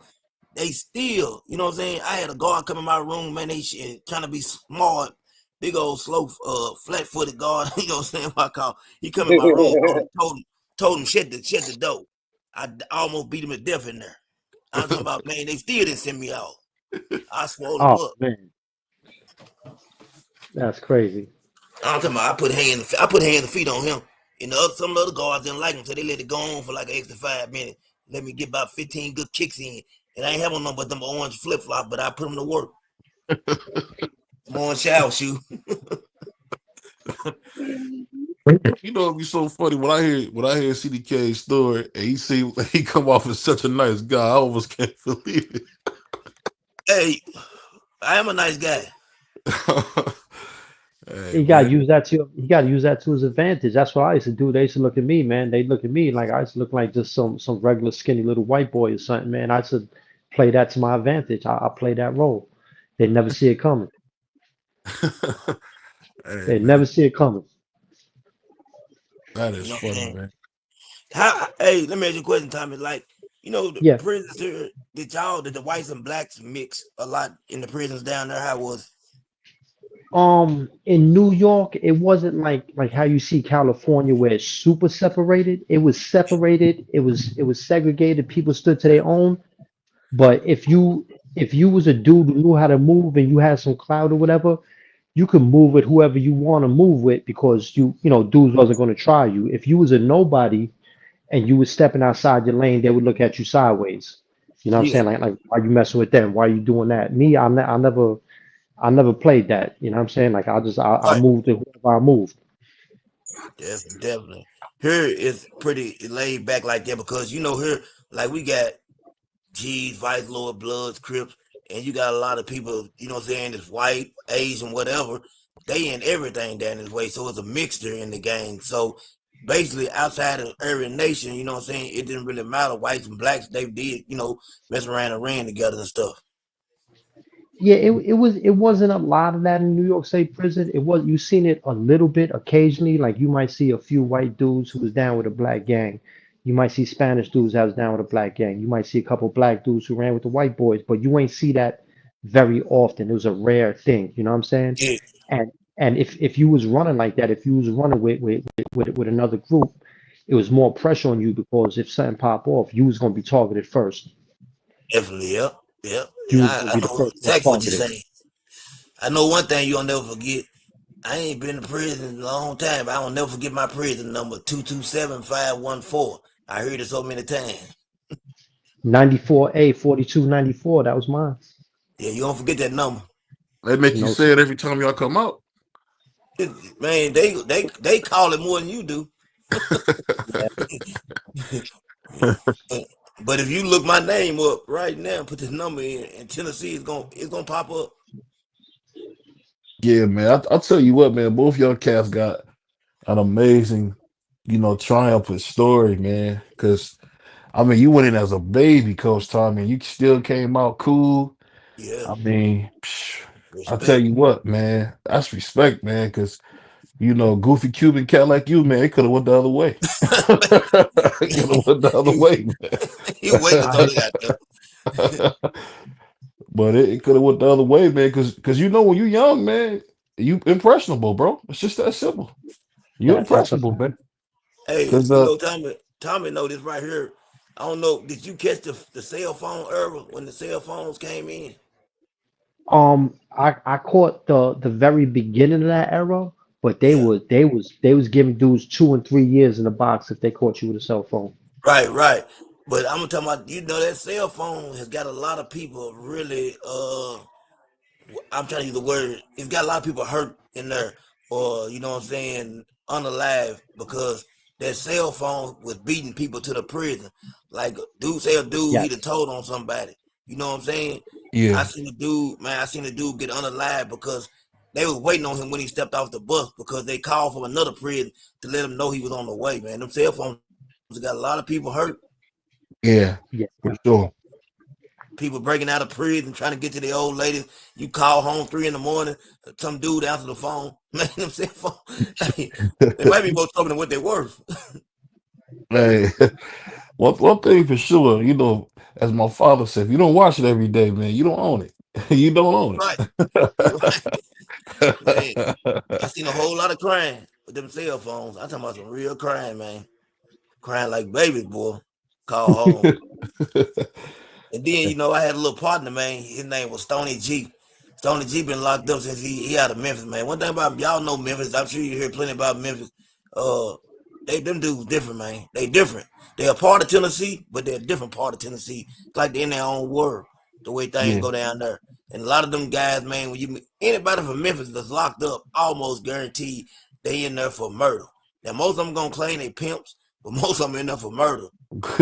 They still, you know what I'm saying? I had a guard come in my room, man. They shit trying to be smart, big old slow, flat-footed guard. You know what I'm saying? I call. He come in my room, told him shut the door. I almost beat him to death in there. I'm talking about, man. They still didn't send me out. I swole him Oh up. man, that's crazy. I'm talking about. I put hands and feet on him. And some of the other guards didn't like him, so they let it go on for like an extra 5 minutes. Let me get about 15 good kicks in. And I ain't having nothing but them orange flip flop, but I put them to work. I'm on shower shoe. You know, it'd be so funny when I hear CDK's story and he come off as such a nice guy. I almost can't believe it. Hey, I am a nice guy. Hey, You gotta man. use that to his advantage. That's what I used to do. They used to look at me, man. They look at me like I used to look like just some regular skinny little white boy or something, man. I should play that to my advantage. I play that role. They never see it coming. Hey, They man, never see it coming. that You is know what I'm funny, saying? man. Hey, let me ask you a question, Tommy. Like, the Yeah. prisons here, did the whites and blacks mix a lot in the prisons down there? How was In New York, it wasn't like how you see California where it's super separated. It was separated. It was segregated. People stood to their own. But if you was a dude who knew how to move and you had some clout or whatever, you could move with whoever you want to move with because dudes wasn't going to try you. If you was a nobody and you was stepping outside your lane, they would look at you sideways. You know what I'm yeah, saying? Like why you messing with them? Why you doing that? Me, I never played that. You know what I'm saying? Like I right. moved to whoever I moved. Definitely. Here is pretty laid back like that because here, like we got G's, Vice Lord, Bloods, Crips, and you got a lot of people, what I'm saying, that's white, Asian, whatever. They in everything down this way. So it's a mixture in the gang. So basically outside of every nation, what I'm saying, it didn't really matter. Whites and blacks, they did, mess around and ran together and stuff. Yeah, it wasn't a lot of that in New York State prison. It was you seen it a little bit occasionally. Like you might see a few white dudes who was down with a black gang. You might see Spanish dudes that was down with a black gang. You might see a couple black dudes who ran with the white boys, but you ain't see that very often. It was a rare thing. You know what I'm saying? Yeah, And and if you was running like that, if you was running with another group, it was more pressure on you because if something pop off, you was gonna be targeted first. definitely. Yep. Yep. You Yeah, was gonna I be the know first one exactly what you're targeted. saying. I know one thing you'll never forget. I ain't been to prison in a long time, but I will never forget my prison number 227-514. I heard it so many times. 94A 4294. That was mine. Yeah, you don't forget that number. They make you No, say sir. it every time y'all come out. Man, they call it more than you do. Yeah, But if you look my name up right now, put this number in Tennessee, it's gonna pop up. Yeah, man. I'll tell you what, man. Both y'all cats got an amazing, triumphant story, man. Because I mean, you went in as a baby, Coach Tommy, and you still came out cool. Yeah, I mean, I tell respect. you what, man. That's respect, man. Because goofy Cuban cat like you, man, it could have went the other way. It could have went the other he, way, he waiting I until they got there. man. But it could have went the other way, man. Because when you're young, man, you impressionable, bro. It's just that simple. You're that's a impressionable, fact. man. Hey, Because Tommy know this right here. I don't know. Did you catch the cell phone era when the cell phones came in? I caught the very beginning of that era, but they Yeah. was they was they was giving dudes 2 and 3 years in the box if they caught you with a cell phone. Right, right. But I'm talking about, that cell phone has got a lot of people really I'm trying to use the word. It's got a lot of people hurt in there, or what I'm saying, unalive because that cell phone was beating people to the prison. Like dude, he done Yes, told on somebody. You know what I'm saying? I yeah, seen the dude, man. I seen the dude get unalive because they was waiting on him when he stepped off the bus because they called from another prison to let him know he was on the way. Man, them cell phones got a lot of people hurt. yeah, yeah, for sure. People breaking out of prison, trying to get to the old ladies. You call home 3 in the morning, some dude answer the phone. Man, them cell phone, they might be more trouble than what they're worth. Hey, one thing for sure, as my father said, if you don't watch it every day, man, you don't own it. You don't own Right. You right. Man, I seen a whole lot of crying with them cell phones. I'm talking about some real crying, man. Crying like babies, boy. Call home. it. And then, I had a little partner, man. His name was Stony G. Stony G been locked up since he out of Memphis, man. One thing about y'all know Memphis, I'm sure you hear plenty about Memphis. Uh them dudes different, man. They different. They're a part of Tennessee, but they're a different part of Tennessee. It's like they're in their own world, the way things Yeah. go down there. And a lot of them guys, man, when you anybody from Memphis that's locked up, almost guaranteed they in there for murder. Now most of them gonna claim they pimps, but most of them in there for murder.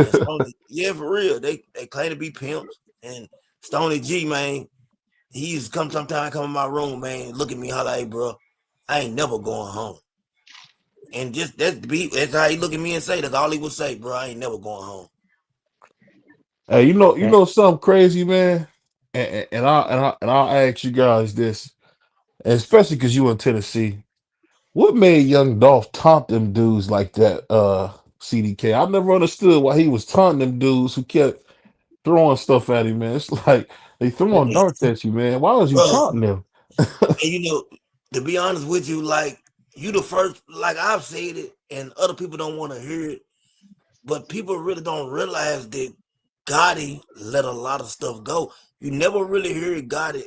And Stony, yeah, for real, they claim to be pimps. And Stony G, man, he used to come in my room, man, look at me, holla, hey, bro, I ain't never going home. And just that's how he look at me and say, that's all he would say, bro, I ain't never going home. Hey, you Okay. know something crazy, man, and I'll ask you guys this, especially because you in Tennessee. What made young Dolph taunt them dudes like that? CDK. I never understood why he was taunting them dudes who kept throwing stuff at him, man. It's like they throwing And, darts at you, man. Why was you bro, taunting them? and to be honest with you, like, you the first, like I've said it, and other people don't want to hear it, but people really don't realize that Gotti let a lot of stuff go. You never really hear Gotti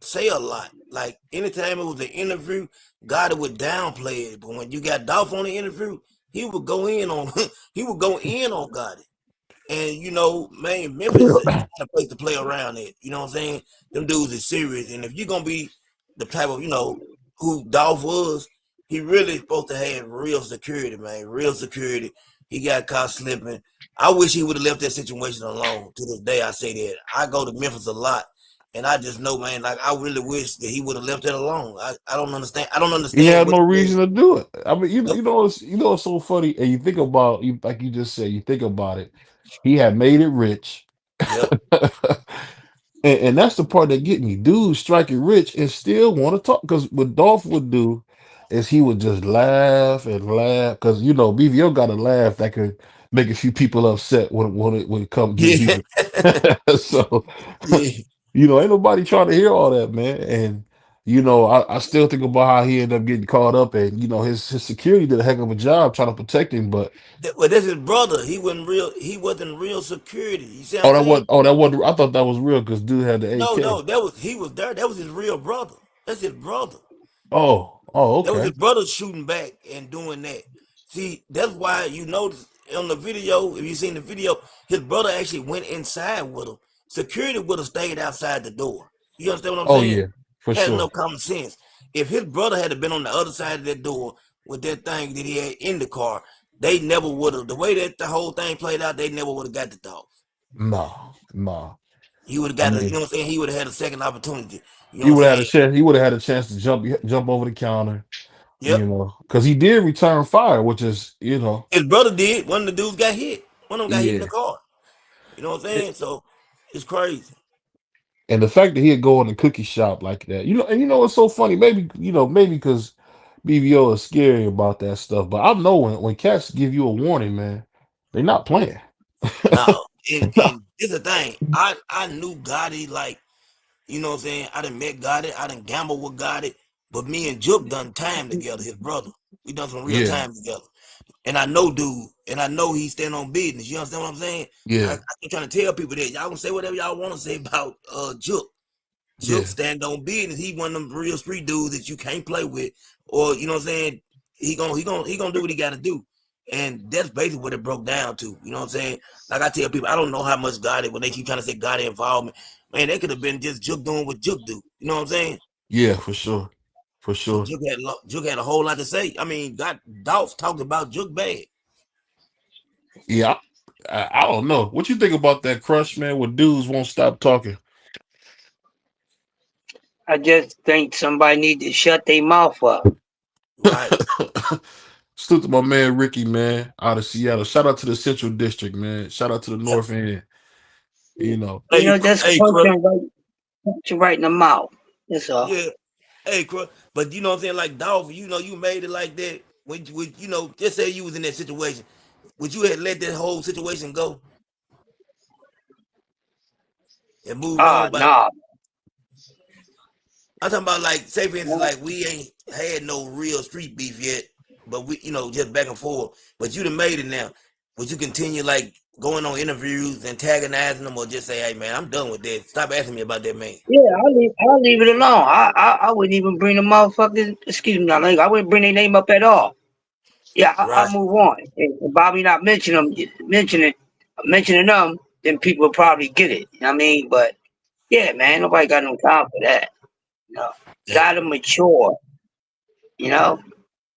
say a lot. Like anytime it was an interview, Gotti would downplay it. But when you got Dolph on the interview, he would go in on he would go in on Gotti. And man, Memphis is not a place to play around it. You know what I'm saying? Them dudes is serious. And if you're gonna be the type of, who Dolph was, he really supposed to have real security, man. Real security. He got caught slipping. I wish he would have left that situation alone. To this day, I say that. I go to Memphis a lot. And I just know, man, like I really wish that he would have left that alone. I don't understand. I don't He understand had what no he did. reason to do it. I mean, Yep. it's so funny, and you think about you like you just said. You think about it. He had made it rich, Yep. and that's the part that get me. Dudes striking rich and still want to talk because what Dolph would do is he would just laugh and laugh because BVO got a laugh that could make a few people upset when it comes getting Yeah. people. So Yeah. ain't nobody trying to hear all that, man. And I still think about how he ended up getting caught up, and his security did a heck of a job trying to protect him. But Well, that's his brother. He wasn't real. He wasn't real security. You see what I'm oh, that was saying? oh that wasn't. I thought that was real because dude had the No, AK. no, that was he was there. That was his real brother. That's his brother. Oh, That was okay. his brother shooting back and doing that. See, that's why you notice on the video, if you seen the video, his brother actually went inside with him. Security would have stayed outside the door. You understand what I'm Oh saying? yeah, for Had sure. enough common sense. If his brother had been on the other side of that door with that thing that he had in the car, they never would have. The way that the whole thing played out, they never would have got the dog. No, no. He would have I got you know mean, what I'm saying? He would have had a second opportunity. You know he what I'm would have had a saying? chance. He would have had a chance to jump over the counter. Yep. Because he did return fire, which is His brother did. One of the dudes got hit. One of them got hit in the yeah. car. You know what I'm saying? So it's crazy. And the fact that he'd go in the cookie shop like that, and it's so funny. Maybe because BBO is scary about that stuff. But I know when cats give you a warning, man, they're not playing. Now, No. and this is the thing. I knew Gotti, like, you know what I'm saying? I done met Gotti. I done gambled with Gotti. But me and Juke done time together, his brother. We done some real Yeah, time together. And I know dude, and I know he stand on business. You understand what I'm saying? I yeah, keep trying to tell people that y'all can say whatever y'all want to say about Juke. Juke yeah, stand on business. He one of them real street dudes that you can't play with, or you know what I'm saying. He gonna do what he got to do, and that's basically what it broke down to. You know what I'm saying? Like I tell people, I don't know how much Gotti when they keep trying to say Gotti involvement. Man, they could have been just Juke doing what Juke do. You know what I'm saying? yeah, for sure, for So sure. Juke had a whole lot to say. I mean, got Dolph talked about Juke bad. Yeah, I don't know. What you think about that crush, man? Where dudes won't stop talking. I just think somebody need to shut their mouth up. Right. Salute to my man Ricky, man, out of Seattle. Shout out to the Central District, man. Shout out to the Yep. North End. You know, Hey, Just hey, Crush. punch you right in the mouth. That's all. Yeah. Hey, Crush. But you know what I'm saying? Like Dolph, you made it like that. When just say you was in that situation. would you have let that whole situation go and moved on? But Nah. I'm talking about like, say for instance, like we ain't had no real street beef yet, but we, just back and forth. But you done made it now. Would you continue like going on interviews, antagonizing them, or just say, "Hey man, I'm done with that. Stop asking me about that man." Yeah, I'll leave it alone. I wouldn't even bring the motherfuckers. Excuse me, not like I wouldn't bring their name up at all. Yeah, Right? I'll move on. If Bobby not mentioning them, then people will probably get it. You know what I mean? But yeah, man, nobody got no time for that. You know, Yeah. gotta mature. You know.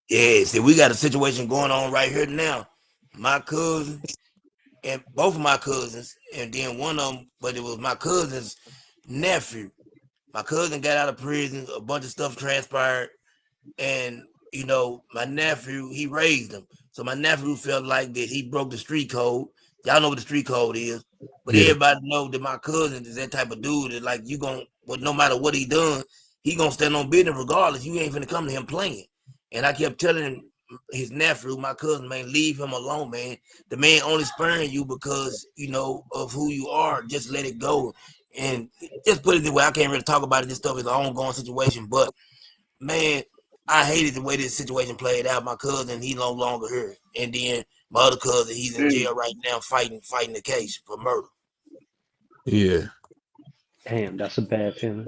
Yeah. See, we got a situation going on right here now. My cousin and both of my cousins, and then one of them, but it was my cousin's nephew. My cousin got out of prison. A bunch of stuff transpired. And my nephew, he raised him, so my nephew felt like that he broke the street code. Y'all know what the street code is, but Yeah. everybody know that my cousin is that type of dude that like you gonna, but no matter what he done, he gonna stand on business regardless. You ain't finna come to him playing. And I kept telling him, his nephew, my cousin, man, leave him alone, man. The man only sparing you because of who you are. Just let it go. And just put it this way, I can't really talk about it. This stuff is an ongoing situation, but man, I hated the way this situation played out. My cousin, he no longer here, and then my other cousin, he's in Mm. jail right now, fighting the case for murder. Yeah. Damn, that's a bad feeling.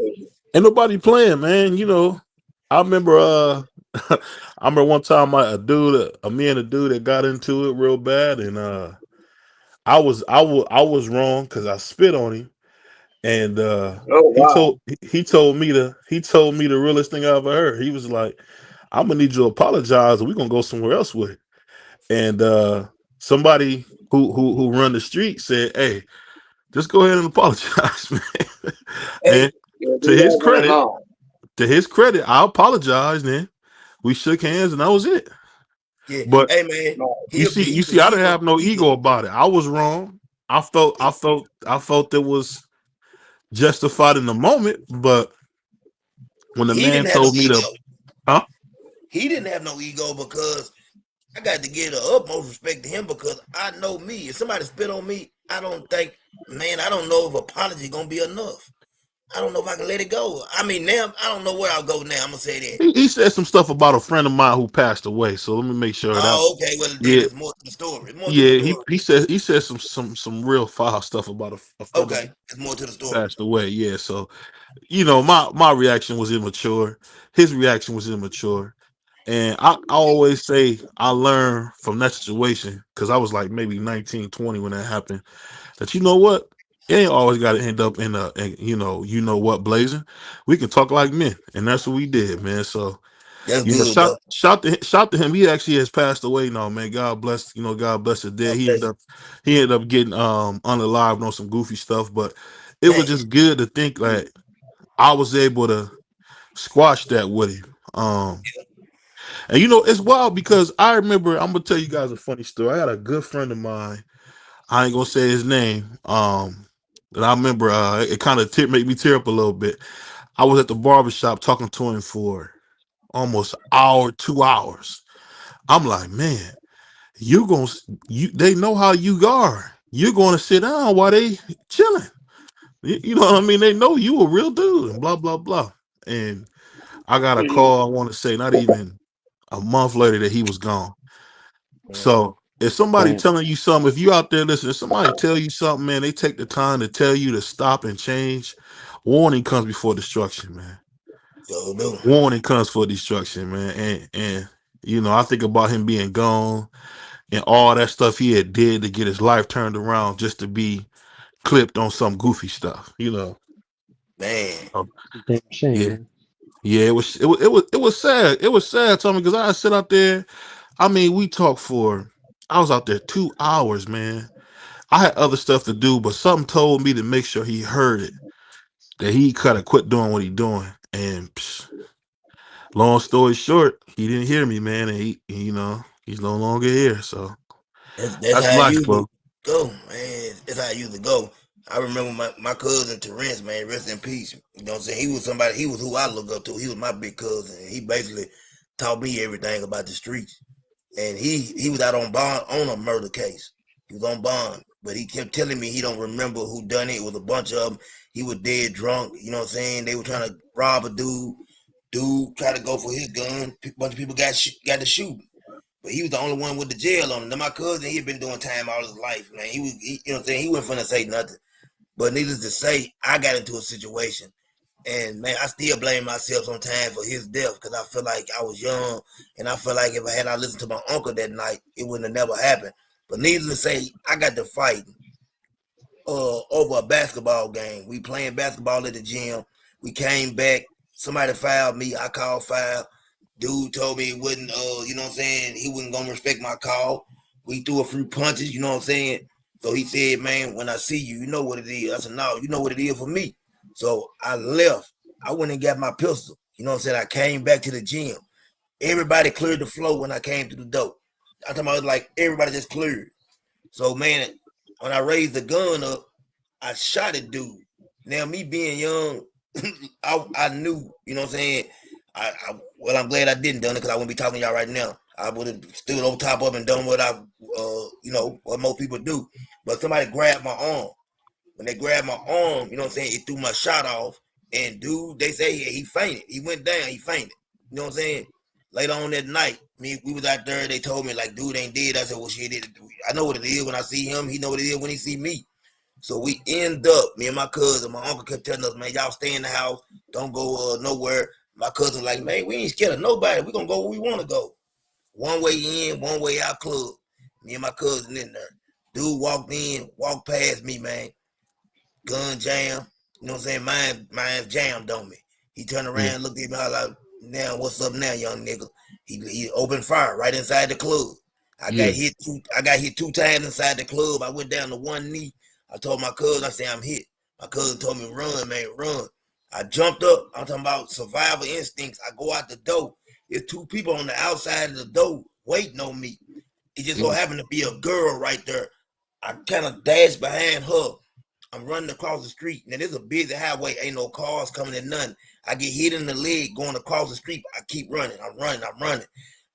Ain't nobody playing, man. I remember I remember one time me and a dude that got into it real bad, and I was wrong because I spit on him, and Oh wow. he told me the realest thing I ever heard. He was like, "I'm gonna need you to apologize, or we're gonna go somewhere else with it." And somebody who run the street said, "Hey, just go ahead and apologize, man." Hey, And Yeah, to leave his that one credit, alone. I apologized. Then we shook hands, and that was it. yeah, But hey man, No. you he'll see, be you he see, I didn't he's a have no he's a ego about it. I was wrong. I felt it was justified in the moment. But when the he man didn't have no told me to, ego. huh? He didn't have no ego because I got to give the utmost respect to him because I know me. If somebody spit on me, I don't think, man, I don't know if apology gonna be enough. I don't know if I can let it go. I mean, now I don't know where I'll go now. I'm gonna say that. He said some stuff about a friend of mine who passed away. So let me make sure that. Oh, okay. Well, then Yeah, there's more to the story. More to the yeah. story. He said some real foul stuff about a friend of Okay, mine there's more to the who story. passed away. Yeah. So my reaction was immature. His reaction was immature. And I always say I learned from that situation because I was like maybe 19, 20 when that happened. That what? You ain't always got to end up in what blazing. We can talk like men, and that's what we did, man. So That's good, shout bro. shout to him. He actually has passed away now, man. God bless his dead. God He ended bless up getting unalived on some goofy stuff, but it you. was Man, just good to think like I was able to squash that with him. And it's wild because I remember, I'm gonna tell you guys a funny story. I had a good friend of mine. I ain't gonna say his name. And I remember it kind of made me tear up a little bit. I was at the barbershop talking to him for almost an hour, 2 hours. I'm like, man, you gonna they know how you are. You're gonna sit down while they chilling. You know what I mean? They know you a real dude and blah blah blah. And I got a Mhm. call, I want to say not even a month later that he was gone. man. So if somebody Damn. telling you something, if you out there listening, if somebody tell you something, man, they take the time to tell you to stop and change. Warning comes before destruction, man. So do. Warning comes for destruction, man. And I think about him being gone and all that stuff he had did to get his life turned around just to be clipped on some goofy stuff. Man, Um, It's a damn shame, yeah, man. yeah. It was sad. It was sad, Tommy, because I sit out there. I mean, we talked for. I was out there 2 hours, man. I had other stuff to do, but something told me to make sure he heard it. That he could have quit doing what he doing. And long story short, he didn't hear me, man. And he's no longer here. So that's that's how it life, usually bro. go, man. That's how it usually go. I remember my cousin Terrence, man, rest in peace. You know what I'm saying? He was who I look up to. He was my big cousin. He basically taught me everything about the streets. and he was out on bond on a murder case. He was on bond, but he kept telling me he don't remember who done it. It was a bunch of them. He was dead drunk. You know what I'm saying? They were trying to rob a dude. Dude tried to go for his gun. A bunch of people got to shoot. But he was the only one with the jail on him. Now my cousin, he had been doing time all his life, man. You know what I'm saying? He wasn't finna say nothing. But needless to say, I got into a situation. And man, I still blame myself sometimes for his death because I feel like I was young, and I feel like if I listened to my uncle that night, it wouldn't have never happened. But needless to say, I got to fight over a basketball game. We playing basketball at the gym. We came back. Somebody fouled me. I called foul. Dude told me he wouldn't, you know what I'm saying? He wasn't gonna respect my call. We threw a few punches, you know what I'm saying? So he said, man, when I see you, you know what it is. I said, no, you know what it is for me. So I left. I went and got my pistol. You know what I'm saying? I came back to the gym. Everybody cleared the floor when I came to the door. I'm talking about like everybody just cleared. So man, when I raised the gun up, I shot a dude. Now me being young, I knew, you know what I'm saying? Well, I'm glad I didn't done it because I wouldn't be talking to y'all right now. I would have stood over top of and done what what most people do. But somebody grabbed my arm. When they grabbed my arm, you know what I'm saying? It threw my shot off. And dude, they say he fainted. He went down. He fainted. You know what I'm saying? Later on that night, we was out there. They told me like, dude ain't dead. I said, well, shit, I know what it is when I see him. He know what it is when he see me. So we end up, me and my cousin, my uncle kept telling us, man, y'all stay in the house. Don't go nowhere. My cousin like, man, we ain't scared of nobody. We gonna go where we want to go. One way in, one way out club. Me and my cousin in there. Dude walked in, walked past me, man. Gun jam. You know what I'm saying? Mine's jammed on me. He turned Mm. around, looked at me, I like, now what's up now, young nigga? He opened fire right inside the club. Yeah. I got hit 2 times inside the club. I went down to one knee. I told my cousin, I said, I'm hit. My cousin told me, run, man, run. I jumped up. I'm talking about survival instincts. I go out the door. There's 2 people on the outside of the door waiting on me. It just so Mm. happened to be a girl right there. I kind of dashed behind her. I'm running across the street. Now, there's a busy highway. Ain't no cars coming in, nothing. I get hit in the leg going across the street. I keep running. I'm running.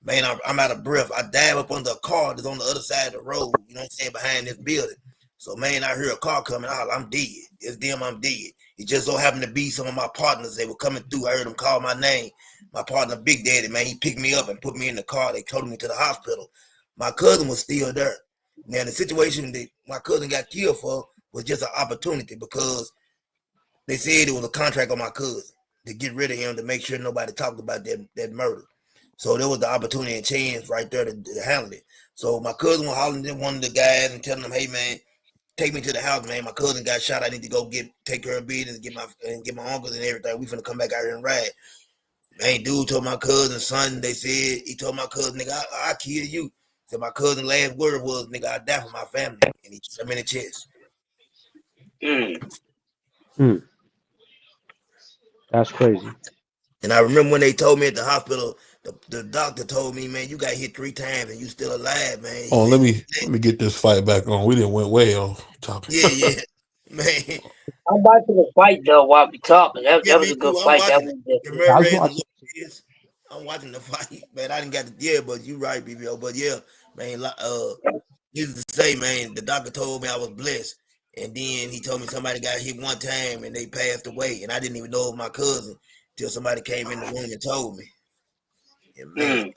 Man, I'm out of breath. I dive up under a car that's on the other side of the road, you know what I'm saying, behind this building. So, man, I hear a car coming out. I'm dead. It's them, I'm dead. It just so happened to be some of my partners. They were coming through. I heard them call my name. My partner, Big Daddy, man, he picked me up and put me in the car. They took me to the hospital. My cousin was still there. Now, the situation that my cousin got killed for was just an opportunity because they said it was a contract on my cousin to get rid of him to make sure nobody talked about that murder. So there was the opportunity and chance right there to handle it. So my cousin was hollering at one of the guys and telling them, "Hey man, take me to the house, man. My cousin got shot. I need to go take care of business, get my uncles and everything. We finna come back out here and ride." Man, dude told my cousin, son. They said he told my cousin, "Nigga, I kill you." So my cousin last word was, "Nigga, I die for my family," and he shot him in the chest. Mm. Mm. That's crazy. And I remember when they told me at the hospital, the doctor told me, man, you got hit 3 times and you still alive, man. He Oh, said, let me get this fight back on. We didn't went way off topic. yeah, yeah, man. I'm watching the fight though while we talking. That, Yeah, that was me a good too. I'm fight. That watching it. was just, The I was Ramirez and watching. Lopez. I'm watching the fight, man. I didn't got the yeah, but you right, BBO. But yeah, man. Needless to say, man, the doctor told me I was blessed, and then he told me somebody got hit 1 time and they passed away, and I didn't even know it was my cousin till somebody came in the room and told me. And man, mm,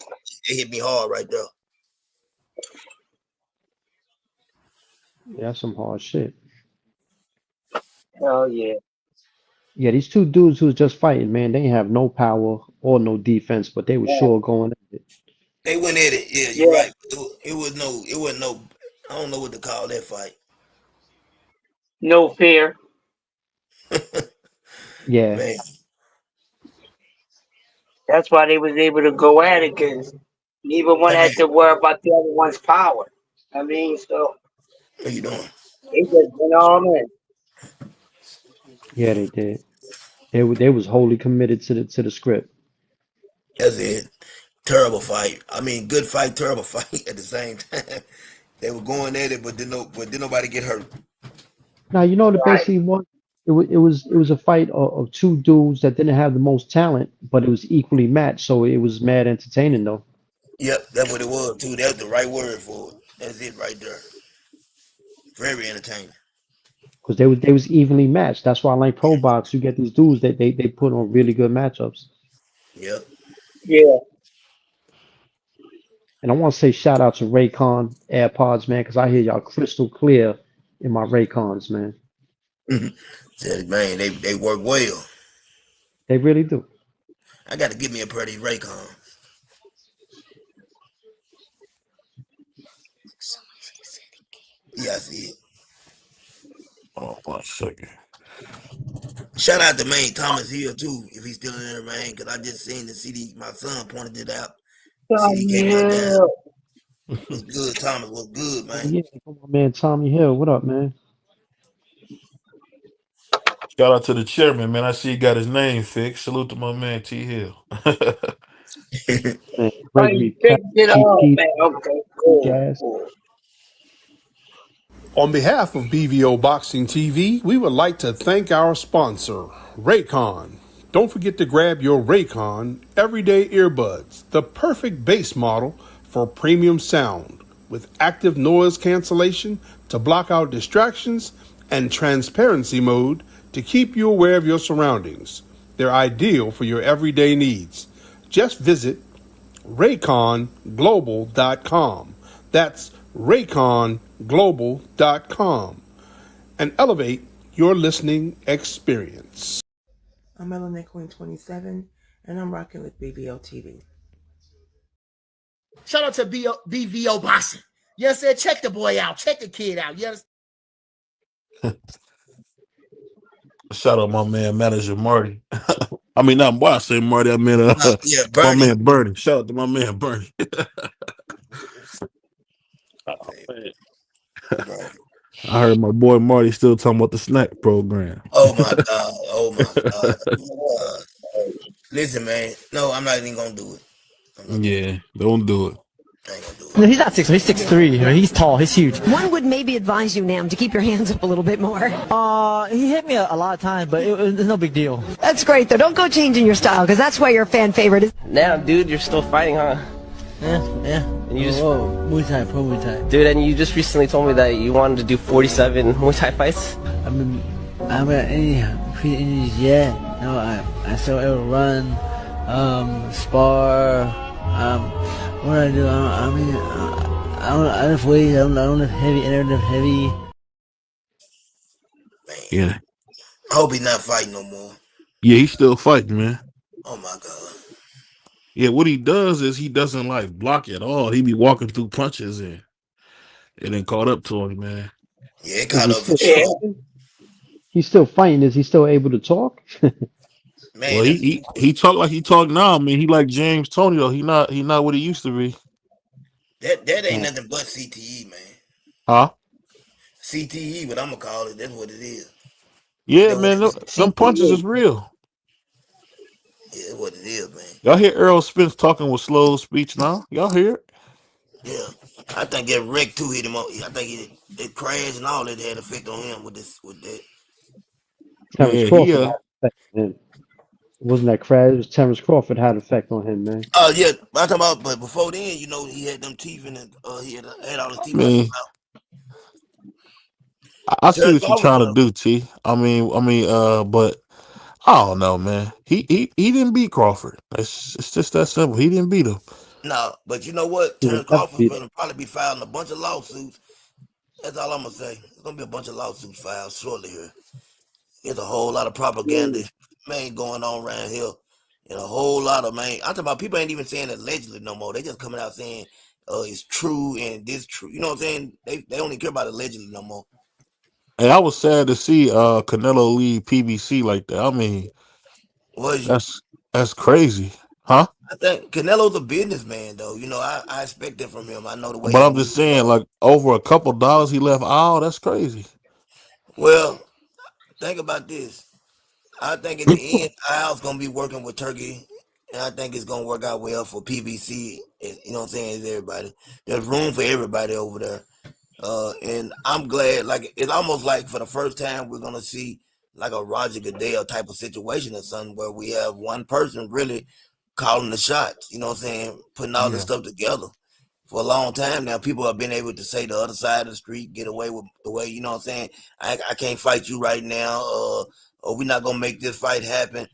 it hit me hard right there. Yeah, that's some hard shit. hell yeah. Yeah, these 2 dudes who was just fighting, man, they ain't have no power or no defense, but they were Yeah. sure going at it. They went at it. Yeah, you're Yeah. right. It was no. It wasn't no. I don't know what to call that fight. No fear. Yeah, Man, That's why they was able to go at it because neither one hey man, had to worry about the other one's power. I mean, so what you doing? they just went on in. yeah, they did. They was wholly committed to the script. That's it. Terrible fight. I mean, good fight, terrible fight at the same time. They were going at it, but didn't nobody get hurt. Now you know what it Right. basically was. It was a fight of 2 dudes that didn't have the most talent, but it was equally matched. So it was mad entertaining though. Yep, that's what it was too. That's the right word for it. That's it right there. Very entertaining. because they was evenly matched. That's why I like Probox. You get these dudes that they put on really good matchups. Yep. Yeah. And I want to say shout out to Raycon AirPods, man, because I hear y'all crystal clear in my Raycons, man. Said, man, they work well. They really do. I got to give me a pair of these Raycon. Yeah, I see it. Oh, 1 second. Shout out to man Thomas Hill too, if he's still in there, man. Because I just seen the CD. My son pointed it out. CD gave me a Yeah. dime. Was good, Thomas. Was good, Oh man. yeah, come on, man. Tommy Hill, what up, man? Shout out to the chairman, man. I see he got his name fixed. Salute to my man T Hill. Man, Oh, you Gregory Pat, fixed it all, GP, man. Okay, cool, Gas. cool. On behalf of BVO Boxing TV, we would like to thank our sponsor, Raycon. Don't forget to grab your Raycon Everyday Earbuds, the perfect bass model for premium sound, with active noise cancellation to block out distractions and transparency mode to keep you aware of your surroundings. They're ideal for your everyday needs. Just visit rayconglobal.com. That's rayconglobal.com and elevate your listening experience. I'm Melanie Queen 27, and I'm rocking with BVO TV. Shout out to BVO Boxing. You understand? Check the boy out. Check the kid out. You understand? Shout out my man manager Marty. I mean, not why I say Marty. I mean, Yeah, my Bernie. man Bernie. Shout out to my man Bernie. Oh, man. Right. I heard my boy Marty still talking about the snack program. Oh my God. Oh my God. Listen, man. No, I'm not even gonna do it. I'm not gonna do Yeah, don't do it. it. I ain't gonna do No, it. he's not 6'1", he's 6'3". He's tall, he's huge. One would maybe advise you, Nam, to keep your hands up a little bit more. He hit me a lot of times, but it's no big deal. That's great, though. Don't go changing your style, because that's why you're a fan favorite. Now, dude, you're still fighting, huh? Yeah. And you just, Muay Thai, pro Muay Thai. dude, and you just recently told me that you wanted to do 47 Muay Thai fights. I'm at any pre-injuries yet. No, I still ever run, spar. What do I do? I lift weights. I don't lift heavy. I never lift heavy. Man. Yeah, I hope he's not fighting no more. yeah, he's still fighting, man. Oh my God. Yeah, what he does is he doesn't like block at all. He be walking through punches and it ain't caught up to him, man. Yeah, it Is caught he up for still sure. fighting? He's still fighting. Is he still able to talk? Man, Well, he talk like he talk now. I mean, he like James Tony though. He not what he used to be. that ain't nothing but CTE, man. Huh? CTE, what I'm gonna call it. That's what it is. Yeah, That's what man. it is. Them punches is real. Yeah, that's what it is, man. Y'all hear Earl Spence talking with slow speech now? Y'all hear it? Yeah, I think that wreck too hit him up. I think it crashed and all that had effect on him with that. Terrence Yeah, he Crawford had effect on him. It wasn't that crash. It was Terrence Crawford had effect on him, man. Yeah, I'm talking about. But before then, you know, he had them teeth in it. He had all his I teeth out his mean, mouth. I see Terrence what you're Crawford, trying to do, T. I mean, but I don't know, man. He didn't beat Crawford. It's just that simple. He didn't beat him. no, but you know what? He would Terrence never Crawford's beat him. gonna probably be filing a bunch of lawsuits. That's all I'm gonna say. There's gonna be a bunch of lawsuits filed shortly here. There's a whole lot of propaganda, man, going on around here. And a whole lot of, man, I'm talking about people ain't even saying allegedly no more. They just coming out saying it's true and this true. You know what I'm saying? They don't even care about allegedly no more. And I was sad to see Canelo leave PBC like that. I mean, Was you? that's crazy, huh? I think Canelo's a businessman, though. You know, I expect that from him. I know the way But he I'm just moves. saying, like over a couple dollars he left. Oh, that's crazy. Well, think about this. I think in the end, Al's gonna be working with Turkey, and I think it's gonna work out well for PBC. You know what I'm saying? It's everybody. There's room for everybody over there. And I'm glad. Like it's almost like for the first time we're gonna see like a Roger Goodell type of situation or something where we have one person really calling the shots. You know what I'm saying? Putting all this Yeah. stuff together. For a long time now, people have been able to say the other side of the street, get away with the way, you know what I'm saying? I can't fight you right now, or we're not gonna make this fight happen,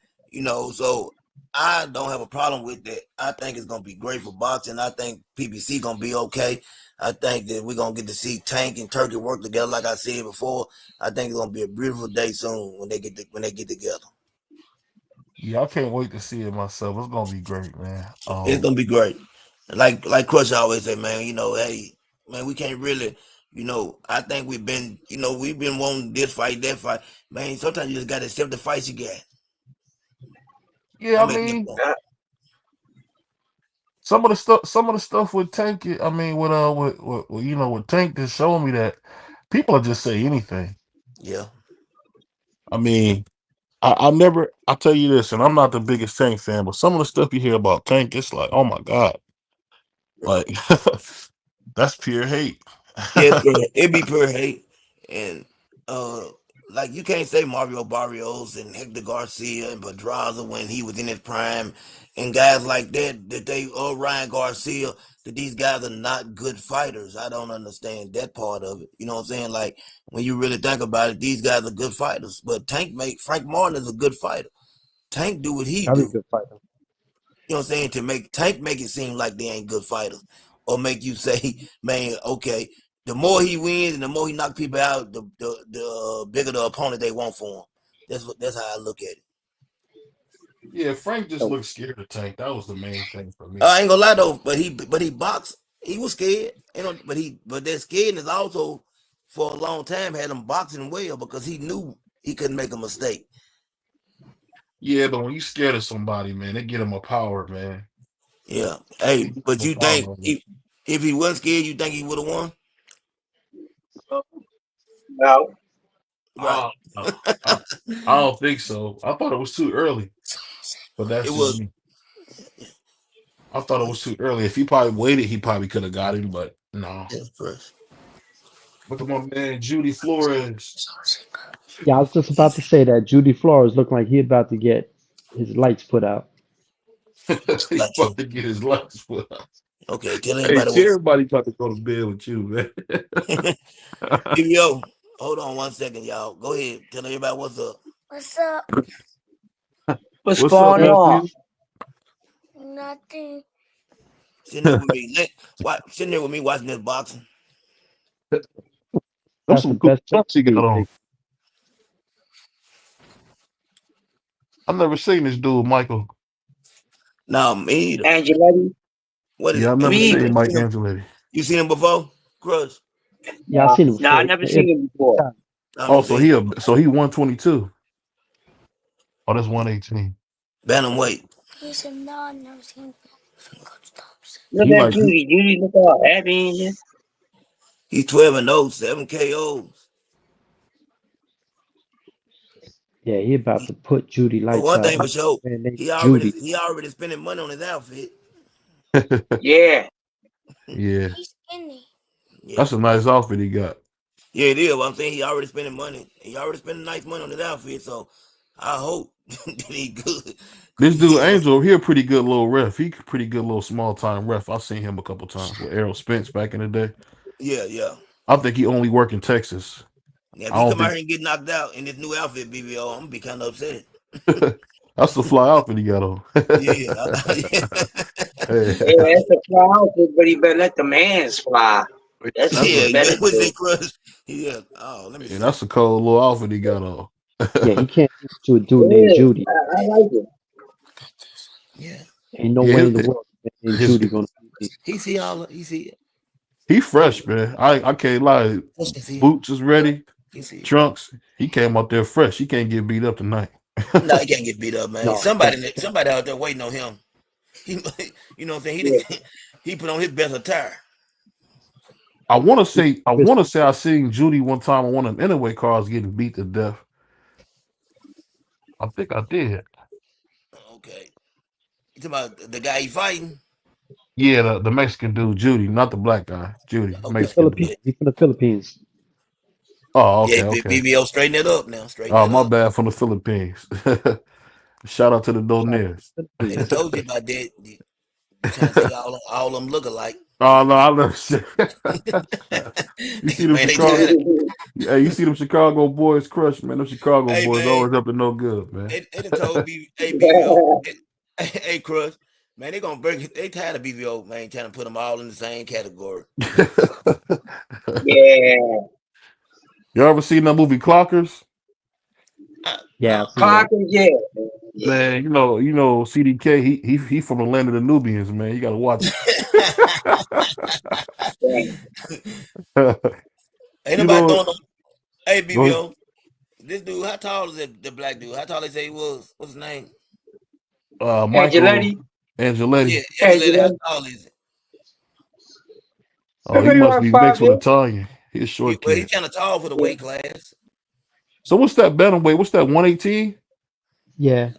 so I don't have a problem with that. I think it's gonna be great for boxing. I think PBC gonna be okay. I think that we're gonna get to see Tank and Turkey work together, like I said before. I think it's gonna be a beautiful day soon when they get together. Yeah, I can't wait to see it myself. It's gonna be great, man. It's gonna be great. Like Crush always say, man, hey, man, we can't really, I think we've been wanting this fight, that fight. Man, sometimes you just gotta accept the fights you get. Yeah, I I make that mean, point. some of the stuff with Tank, I mean, with Tank, just showing me that people will just say anything. Yeah. I mean, I tell you this, and I'm not the biggest Tank fan, but some of the stuff you hear about Tank, it's like, oh my God, like that's pure hate. Yeah, it be pure hate. And like you can't say Mario Barrios and Hector Garcia and Pedraza when he was in his prime and guys like that they Ryan Garcia, that these guys are not good fighters. I don't understand that part of it. You know what I'm saying? Like when you really think about it, these guys are good fighters. But Frank Martin is a good fighter. Tank do what he Very do. good fighter. You know what I'm saying? To make it seem like they ain't good fighters, or make you say, man, okay, the more he wins and the more he knock people out, the bigger the opponent they want for him. That's how I look at it. Yeah, Frank just So looked scared of Tank. That was the main thing for me. I ain't gonna lie though, but he boxed. He was scared, but that scaredness also for a long time had him boxing well because he knew he couldn't make a mistake. Yeah, but when you scared of somebody, man, they get him a power, man. Yeah. They Hey, get but him you a power think over. if he wasn't scared, you think he would have won? No. Right. I, I, I don't think so. I thought it was too early, but It that's just was. me. I thought it was too early. If he probably waited, he probably could have got him, but no. That's first. Look at my man, Judy Flores. yeah, I was just about to say that Judy Flores looked like he about to get his lights put out. He Got you. about to get his lights put out. Okay, tell Hey, everybody what. everybody about to go to bed with you, man. Yo, hold on 1 second, y'all. Go ahead. Tell everybody what's up. What's up? What's What's up, going on? nephew? Nothing. Sitting there with me. Sitting there with me watching this boxing. Those That's the some cool best thing trucks he to got do, on. Big. I've never seen this dude, Michael. No, me either. Angeletti? What is Yeah, it? I've Have never Me you either. seen Mike seen him? Angeletti. You seen him before? Crush. Yeah, I seen him No, I before. never seen him before. Oh, Okay. so he 122. Oh, that's 118. Bantamweight. He said, no, I've never seen Coach Thompson. Look He at like Judy. Judy look all happy and shit. He's 12-0, 7 KOs. Yeah, he about to put Judy But lights one thing out. for sure, Man named he already Judy. he already spending money on his outfit. Yeah. yeah, He's skinny. Yeah. that's a nice outfit he got. Yeah, it is. What I'm saying, he already spending money. He already spending nice money on his outfit. So I hope that he good. This dude You know, Angel, he a pretty good little ref. He pretty good little small time ref. I've seen him a couple times with Errol Spence back in the day. yeah. I think he only work in Texas. Yeah, if I he don't come out think here and get knocked out in this new outfit, BBO, I'm gonna be kind of upset. that's the fly outfit he got on. Yeah, Hey, Yeah, that's a fly outfit, but he better let the hands fly. That's what that's he yeah. a You better better put do. that crush. Yeah. Oh, let me and see. that's a cold little outfit he got on. Yeah, he can't do it to a dude named Yeah, Judy. I like it. Yeah. Ain't no yeah, way in the world a man named his Judy gonna beat me. He see all. He see it. he fresh, man. I can't lie. He see it. Boots is ready. He see it. Trunks. He came out there fresh. He can't get beat up tonight. No, he can't get beat up, man. No, he can't. Somebody out there waiting on him. He, you know what I'm saying? Yeah. He put on his best attire. I want to say Chris, I seen Judy one time on one of them anyway cars getting beat to death. I think I did. Okay. You talking about the guy he fighting? Yeah, the Mexican dude, Judy, not the black guy, Judy, Okay. Mexican dude. Yeah. Philippines. He from the Philippines. Oh, Yeah, okay, okay. BBO, straighten that up now. Straighten Oh, that my up. bad from the Philippines. Shout out to the donaires. I done told you about that. You trying to see all them look alike. Oh no, I love shit. You see them Man, they try Chicago? to. Hey, you see them Chicago boys crush, man. Them Chicago Hey boys man, always up to no good, man. they done told B, hey BVO, hey Crush, man, they gonna break. They tired of BVO, man, trying to put them all in the same category. Yeah. You ever seen that movie Clockers? Yeah, No, I've seen that. Clockers, yeah. Yeah. Man, you know CDK. He from the land of the Nubians, man. You got to watch Damn. it. ain't You nobody know, throwing them. Hey go ahead. BVO, this dude, how tall is the black dude? How tall they say he was? What's his name? Michael Angeletti. Yeah, Angeletti. Angela. How Angeletti. tall is it? Oh, he Maybe must around be five mixed with eight. Italian. He's a short Well, he's kid. kind of tall for the Yeah. weight class. So what's that bantamweight? What's that 118? Yeah,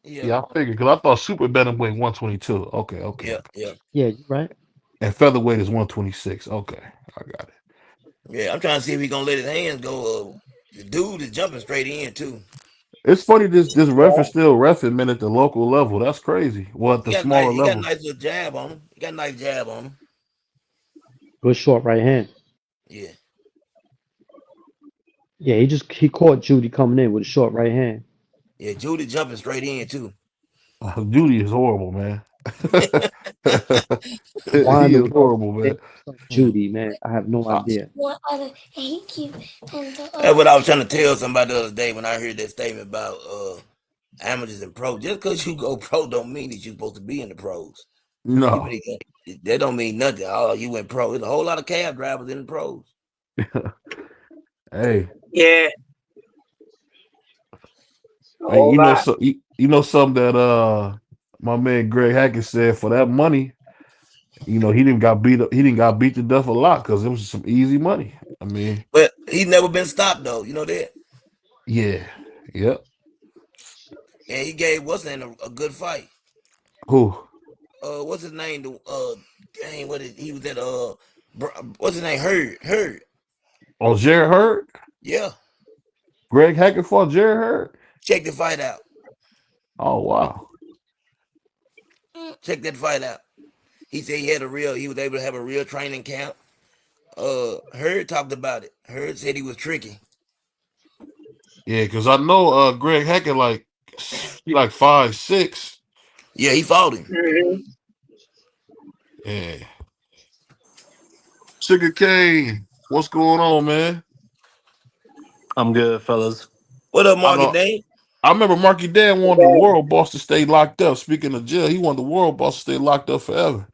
Yeah, Yeah, I figured because I thought super bantamweight 122. Okay, okay, yeah, okay. yeah, yeah, you're right. And featherweight is 126. Okay, I got it. yeah. I'm trying to see if he gonna let his hands go. The dude is jumping straight in too. It's funny this ref is still reffing, man, at the local level. That's crazy. Well, at the smaller He got a levels. nice little jab on him. He got a nice jab on him. Good short right hand. Yeah, Yeah, he caught Judy coming in with a short right hand. yeah. Judy jumping straight in too. Judy is horrible, man. Why in He the is world horrible, they man. start Judy, man? I have no I, idea. What other thank you and the That's what I was trying to tell somebody the other day when I heard that statement about amateurs and pros. Just because you go pro don't mean that you're supposed to be in the pros. People no. need to, that don't mean nothing. Oh, you went pro. There's a whole lot of cab drivers in the pros. Hey, Yeah. A hey, whole lot. you know something that my man Greg Hackett said for that money. He didn't got beat up. He didn't got beat to death a lot because it was some easy money. I mean, But he's never been stopped though. You know that? yeah, yep. And he gave what's his name a good fight. Who? What's his name? The dang, he was at what's his name? Hurd. Oh, Jared Hurd. Yeah. Greg Hackett fought Jared Hurd. Check the fight out. Oh wow. Check that fight out. He said he was able to have a real training camp. Hurd talked about it. Hurd said he was tricky. Yeah, because I know Greg Hackett he like 5'6". Yeah, he fought him. Mm-hmm. Yeah. Sugar Cane, what's going on, man? I'm good, fellas. What up, I Marky know. Dane? I remember Marky Dan wanted the world boss to stay locked up. Speaking of jail, he wanted the world boss to stay locked up forever.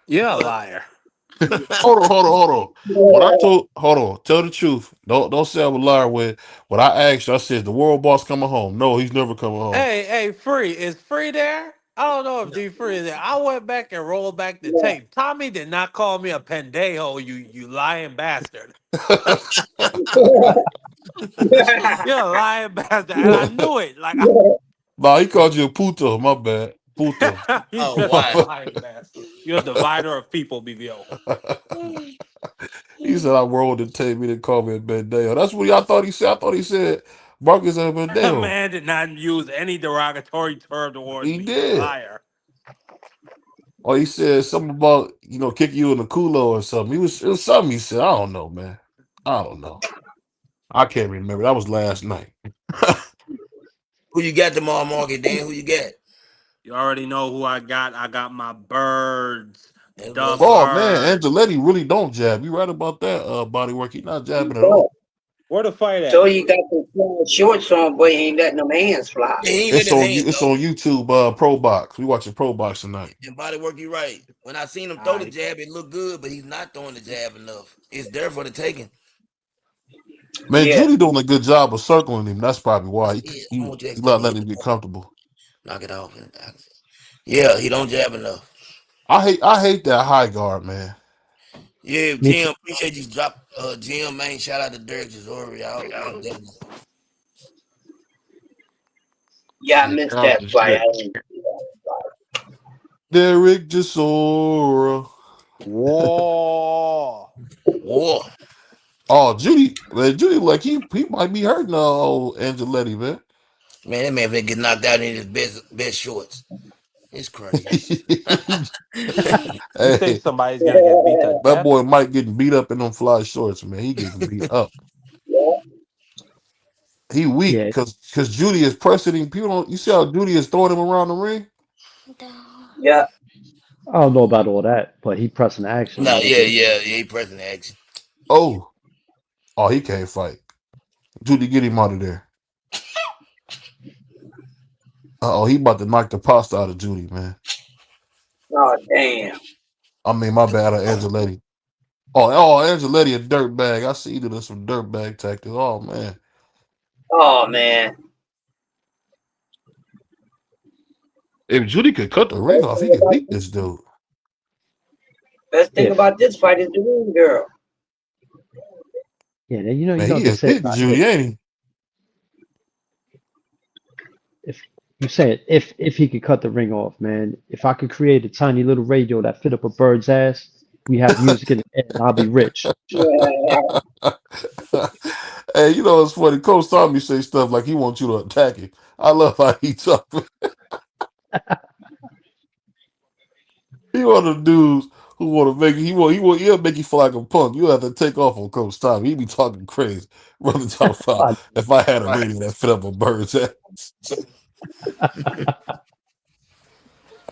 You're a What? liar. Hold on. Hold on, tell the truth. Don't say I'm a liar when I asked you, I said the world boss coming home. No, he's never coming home. Hey, Free. Is Free there? I don't know if D Free is there. I went back and rolled back the tape. Tommy did not call me a pendejo, you lying bastard. You're a lying bastard. And I knew it. Like, Nah, he called you a puto. My bad. Puto. you Oh just a wow. lying bastard. You're a divider of people, BBO. He said I rolled the tape. He didn't call me a pendejo. That's what I thought he said. I thought he said Marcus a That pendejo. man did not use any derogatory term towards He me. You're a did. liar. Or he said something about kicking you in the culo or something. It was something he said. I don't know, man. I don't know. I can't remember. That was last night. Who you got tomorrow, Marky Dane? Who you got? You already know who I got. I got my birds. That's The what's Oh up. man, bird. Angeletti really don't jab. You right about that body work. He not jabbing at all. Where the fight So at? you got the flying shorts on, boy. He ain't letting them hands fly. Yeah, he ain't let his hands It's go. on YouTube, Probox. We watching Probox tonight. And body work, you right. When I seen him All throw the right. jab, it looked good, but he's not throwing the jab enough. It's there for the taking. Man, Yeah. Judy doing a good job of circling him. That's probably why Yeah, I he want you to not extend letting it. him get comfortable. Knock it off. Yeah, he don't jab enough. I hate that high guard, man. Yeah, Me too. Jim, appreciate you drop Jim, man. Shout out to Derek Jazori. Y'all definitely. Yeah, I Yeah, missed that that was fight. shit. I didn't see that fight. Derek Jasora. Whoa. War. Oh, Judy, man, Judy, like he might be hurting old Angeletti, man. Man, that man finna get knocked out in his best shorts. It's crazy. You think Hey, somebody's gonna get beat to that death? boy Mike getting beat up in them fly shorts, man. He getting beat up. He weak Yeah, because Judy is pressing him. People don't. You see how Judy is throwing him around the ring? Yeah. I don't know about all that, but he pressing action a No, little yeah, bit. yeah, yeah. He pressing action. Oh, oh, he can't fight. Judy, get him out of there. Oh, he about to knock the pasta out of Judy, man. Oh damn. I mean, my bad, Angeletti. Oh, Angeletti a dirtbag. I see you doing some dirtbag tactics. Oh man, Oh man. if Judy could cut the ring off, he could beat this dude. Best thing If about this fight is the ring girl. yeah, you Man, know he what they is say hitting about Judy, ain't he? if you said if he could cut the ring off, man. If I could create a tiny little radio that fit up a bird's ass, we have music in the air, and I'll be rich. Hey, you know it's funny. Coach Tommy say stuff like he wants you to attack him. I love how he talk. He one of the dudes who want to make he'll make you feel like a punk. You have to take off on Coach Tommy. He be talking crazy. Brother talk about I- if I had a radio that fit up a bird's ass.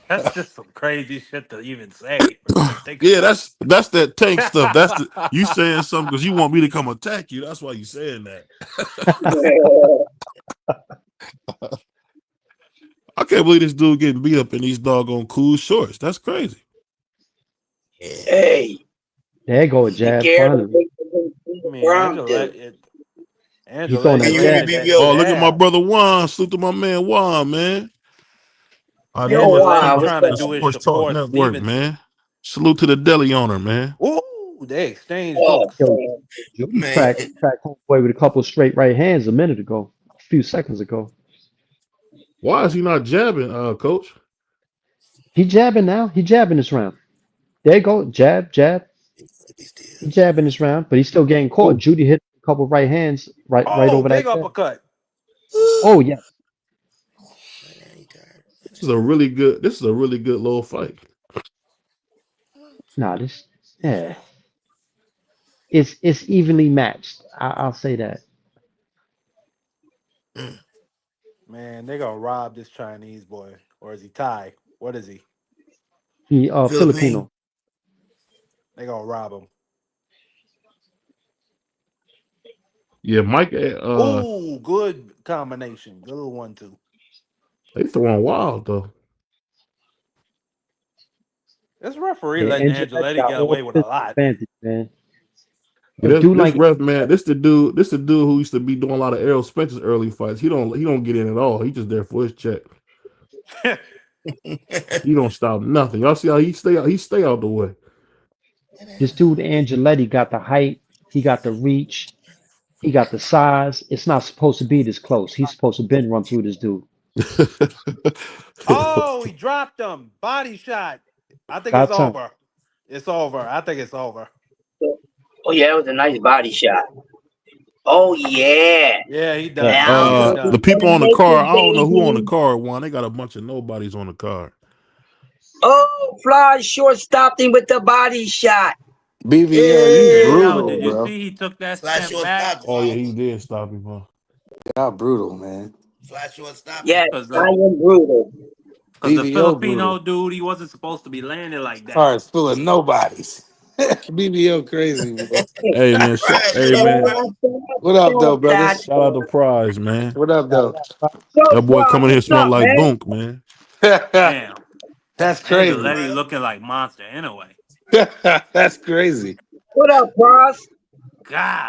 That's just some crazy shit to even say or even think Yeah, about. that's that tank stuff. That's the you saying something because you want me to come attack you. That's why you saying that. I can't believe this dude getting beat up in these doggone cool shorts. That's crazy. Hey, There go a be jab careful finally. what I mean, Brown do. He throwing Angeletti that Can you hear me, jab. landed that BBO? Oh, look at my jab. brother Juan. Salute to my man Juan, man. I Yo, know it's Angeletti wow, what's trying to the up? do his Sports Talk Shakur Network, Stevenson. man. Salute to the deli owner, man. Ooh, they exchanged Oh, hooks. Yo, man. Jody Man, cracked homeboy with a couple straight right hands a minute ago, a few seconds ago. Why is he not jabbing, Coach? He jabbing now. He jabbing this round. There you go. Jab, jab. He jabbing this round, but he's still getting caught. Who? Judy hit a couple right hands right Oh, over big that jab. uppercut. Oh yes. This is a really good. This is a really good little fight. Nah, this yeah. It's evenly matched. I'll say that. Man, they gonna rob this Chinese boy. Or is he Thai? What is he? He Philippine. Filipino. They gonna rob him. Yeah, Mike. Ooh, good combination. Good little 1-2. They throwing wild though. This referee Yeah, letting Angelette Angeletti got get all away the with a physical lot. advantage, man. Yeah, A dude this like ref man. Angelette, This the dude. This the dude who used to be doing a lot of Errol Spencer's early fights. He don't get in at all. He just there for his check. He don't stop nothing. Y'all see how he stay out the way. this dude Angeletti got the height, he got the reach, he got the size. It's not supposed to be this close. He's supposed to been run through this dude. Oh, he dropped him. Body shot. I think it's About time. over. It's over. I think it's over. Oh, yeah, it was a nice body shot. Oh, yeah. Yeah, he Yeah, done. Now, He yeah. look, The done. he's people gonna on the make card. it, I don't know who on the baby. card. One, they got a bunch of nobodies on the card. Oh, Fly Short stopped him with the body shot. BVL, you Hey, Hey. yo, brutal, did you bro. see he took that Fly step short back? stop him, Oh yeah, Bob. he did stop him, huh? Y'all brutal, man. Fly short stop him. Yes, Because I the, am brutal. cause the BVL brutal. Filipino dude, he wasn't supposed to be landing like that. Cards full of nobodies. BVL crazy, bro. Hey man, Prize, what hey up, man, prize? What up, though, brothers? shout out to Prize, man. What up, though? So, That boy Fly, coming here what's smelling up, like man? bunk, man. Damn. That's What up, crazy. Angeletti prize? looking like monster anyway. That's crazy. What up, Bros?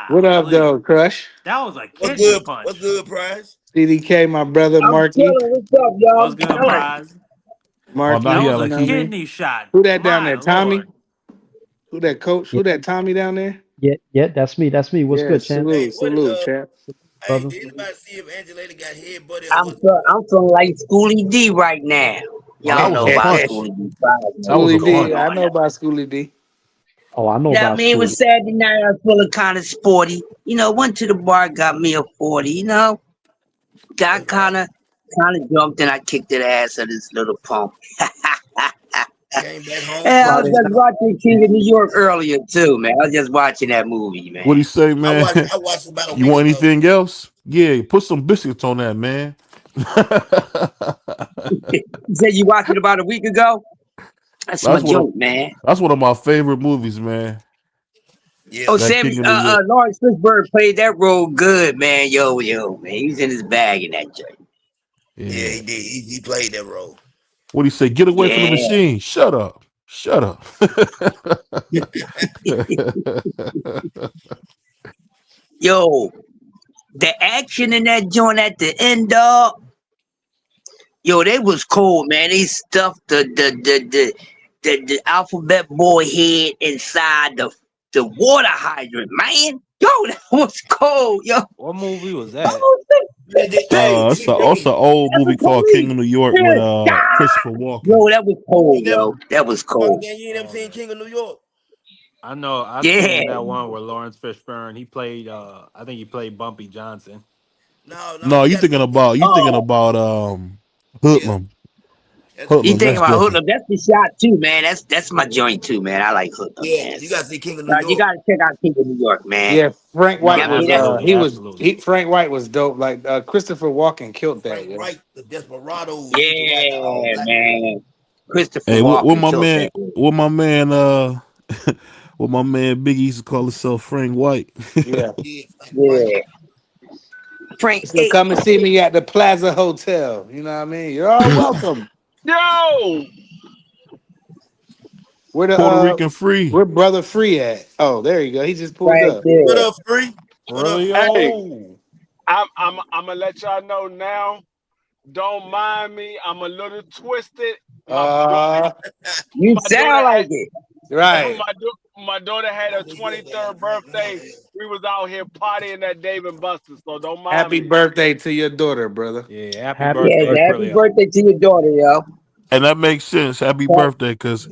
What up, Golly. though, Crush? That was a What's kidney good? What's punch. good, prize? CDK, my brother, I'm Marky. chilling. What's up, y'all? What's I'm good, chilling. prize? Oh, now Marky, That he was had you a like know what I he. mean? kidney shot. Who that down My there? Tommy? lord. Who that coach? Yeah, Who that Tommy down there? yeah, yeah, that's me. That's me. What's Yeah, good, champ? Hey, salute, what is salute, champ. Hey, Brother. did anybody see if Angela got head buddy or I'm what? I'm feeling like Schoolie D right now. Oh, Y'all that was know a about punch. Schoolie D. Probably know That was what's a Schoolie going D. punch. I on. know about Schoolie D. Oh, I know Yeah, I about mean, it Schooley. was Saturday night. I was feeling kind of sporty. You know, went to the bar, got me a 40. You know, got kind of kind of jumped and I kicked the ass of this little punk. Came back home. Hey, I was Friday. just watching King of New York earlier too, man. I was just watching that movie, man. What do you say, man? I watched about a You week want ago. anything else? Yeah, put some biscuits on that, man. You said you watched it about a week ago? That's my That's one of joke, man. that's one of my favorite movies, man. Yeah. Oh, That Sammy, King of New York. Lawrence Fishburne played that role good, man. Yo, man, he was in his bag in that joint. Yeah, Yeah. he did. He played that role. What do you say? Get away from the Yeah. machine. Shut up. Shut up. Yo, the action in that joint at the end, dog. Yo, they was cold, man. They stuffed the alphabet boy head inside the water hydrant, man. Yo, that was cold, yo. What movie was I that? was like, Hey, It's also an old that's movie a called King of New York with police. Christopher Walken. Yo, that was you cold, never, yo. That was Papa cold. Dan, you ain't never seen King of New York? I know I Yeah. seen that one where Lawrence Fishburne. He played. I think he played Bumpy Johnson. No, No, you you got thinking about Oh, yeah. Hoodlum. That's the you Hoodlum, King of think that's New about York. different. Hoodlum? That's the shot too, man. That's my joint too, man. I like Hoodlum, Yeah, man. you got to see King of New Now you York. gotta check out King of New York, man. Yeah, Frank No, White Yeah, I was mean that's absolutely, absolutely. Frank White was dope. Like Christopher Walken killed that, Frank yo. Wright, the Desperados. He used to ride the all yeah, black. man. Christopher Hey, what Walken my killed man that. Movie. what my man what my man Biggie used to call himself Frank White. Yeah. Yeah, Frank Wright. Yeah, Frank. So come and see me at the Plaza Hotel. You know what I mean? You're all welcome. Yo, Where the Puerto Rican free. where brother Free at? Oh, there you go. He just pulled Right up. What there. up, Free? What up, Really? Free? hey, Oh, I'm gonna let y'all know now. Don't mind me. I'm a little twisted. My daughter, You my daughter sound like had it. Right. my daughter had her What's up, man? 23rd Drink. Come on birthday. here. We was out here partying at Dave and Buster's, so don't mind Happy me. birthday to your daughter, brother. yeah. Happy Happy Yeah, birthday, birthday. happy Frilio. birthday to your daughter, yo. And that makes sense. Happy But, birthday, cause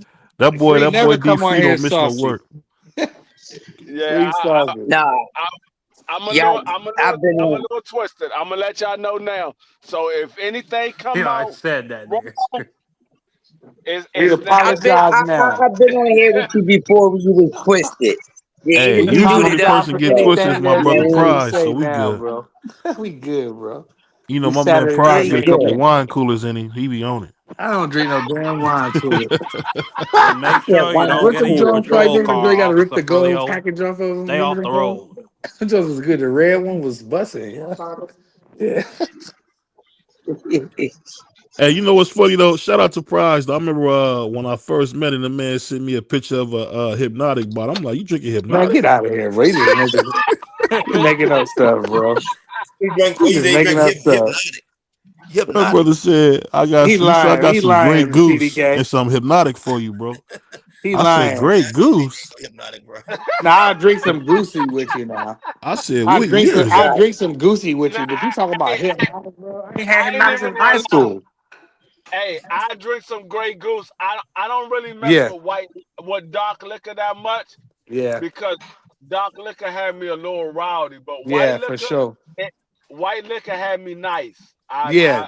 Free that boy never D come on Free here don't miss no saucy. work. Yeah, Free saucy. nah, I'm a yeah, little, I've been I'm a on. little twisted. I'm gonna let y'all know now. So if anything You come know, I out said that, wrong, nigga. We it's that. apologize now. I've been on here with you before when you was twisted. Yeah, Hey, you, We you usually muted only up. apologize person for get So, twisted is anything my there's yeah, brother anything to Prize, so say we now, good. bro. We good, bro. You know, We my man Saturday yeah, Prize night, you get a man. couple good. wine coolers in him. He be on it. I don't drink no damn wine cooler. And make Yeah, sure you why don't not? What's get them in your Jones right patrol there? The joint car, got to rip Officer the gold Frilio. package off of them. Stay Remember off them the Jones? road. Them Jones was good. The red one was busting. Yeah. Hey, you know what's funny though? Shout out to Prize. I remember when I first met him, the man sent me a picture of a hypnotic bottle. I'm like, you drinking Man, hypnotic? get out of here, bro. You making up stuff, bro. He drank. You He just said he making drank up stuff. hypnotic. My Hypnotic. brother said, He he said I lying. got He some Grey lying, Goose and CDK. some hypnotic for you, bro. He I said, lying. Grey Yeah, I think he drank Goose? no hypnotic, bro. Now I'll drink some goosey with you now. I said, what year is I that? Right. drink some goosey with Nah, you, but you talking about hey, him. I ain't had I ain't hypnotics even in high gonna lie. school. Hey, I drink some Grey Goose. I don't really mess Yeah, with dark liquor that much yeah, because dark liquor had me a little rowdy, but yeah, for sure. it, white liquor had me nice. Yeah,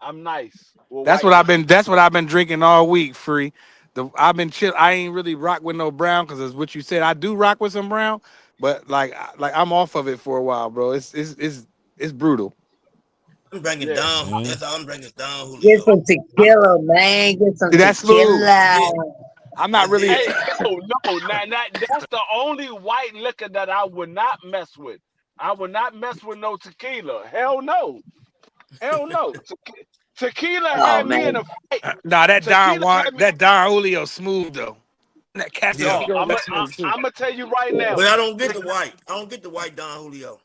I'm nice with white liquor. that's what I've been drinking all week. Free. I've been chill. I ain't really rock with no brown because as what you said, I do rock with some brown, but like I'm off of it for a while, bro. It's brutal. I'm drinking Yeah. Don. Man. That's all I'm drinking. Don Get Julio. some tequila, man. Get some See, that's smooth. tequila. Yeah, I'm not that's really. it. Hey, no, that's the only white liquor that I would not mess with. I would not mess with no tequila. Hell no. Hell no. Tequila Oh had me in man. a fight. Nah, Tequila had me. That Don Julio smooth though. That Yeah, Castle, No, yo, that's smooth too. I'm gonna tell you right now. but I don't get the white. I don't get the white Don Julio.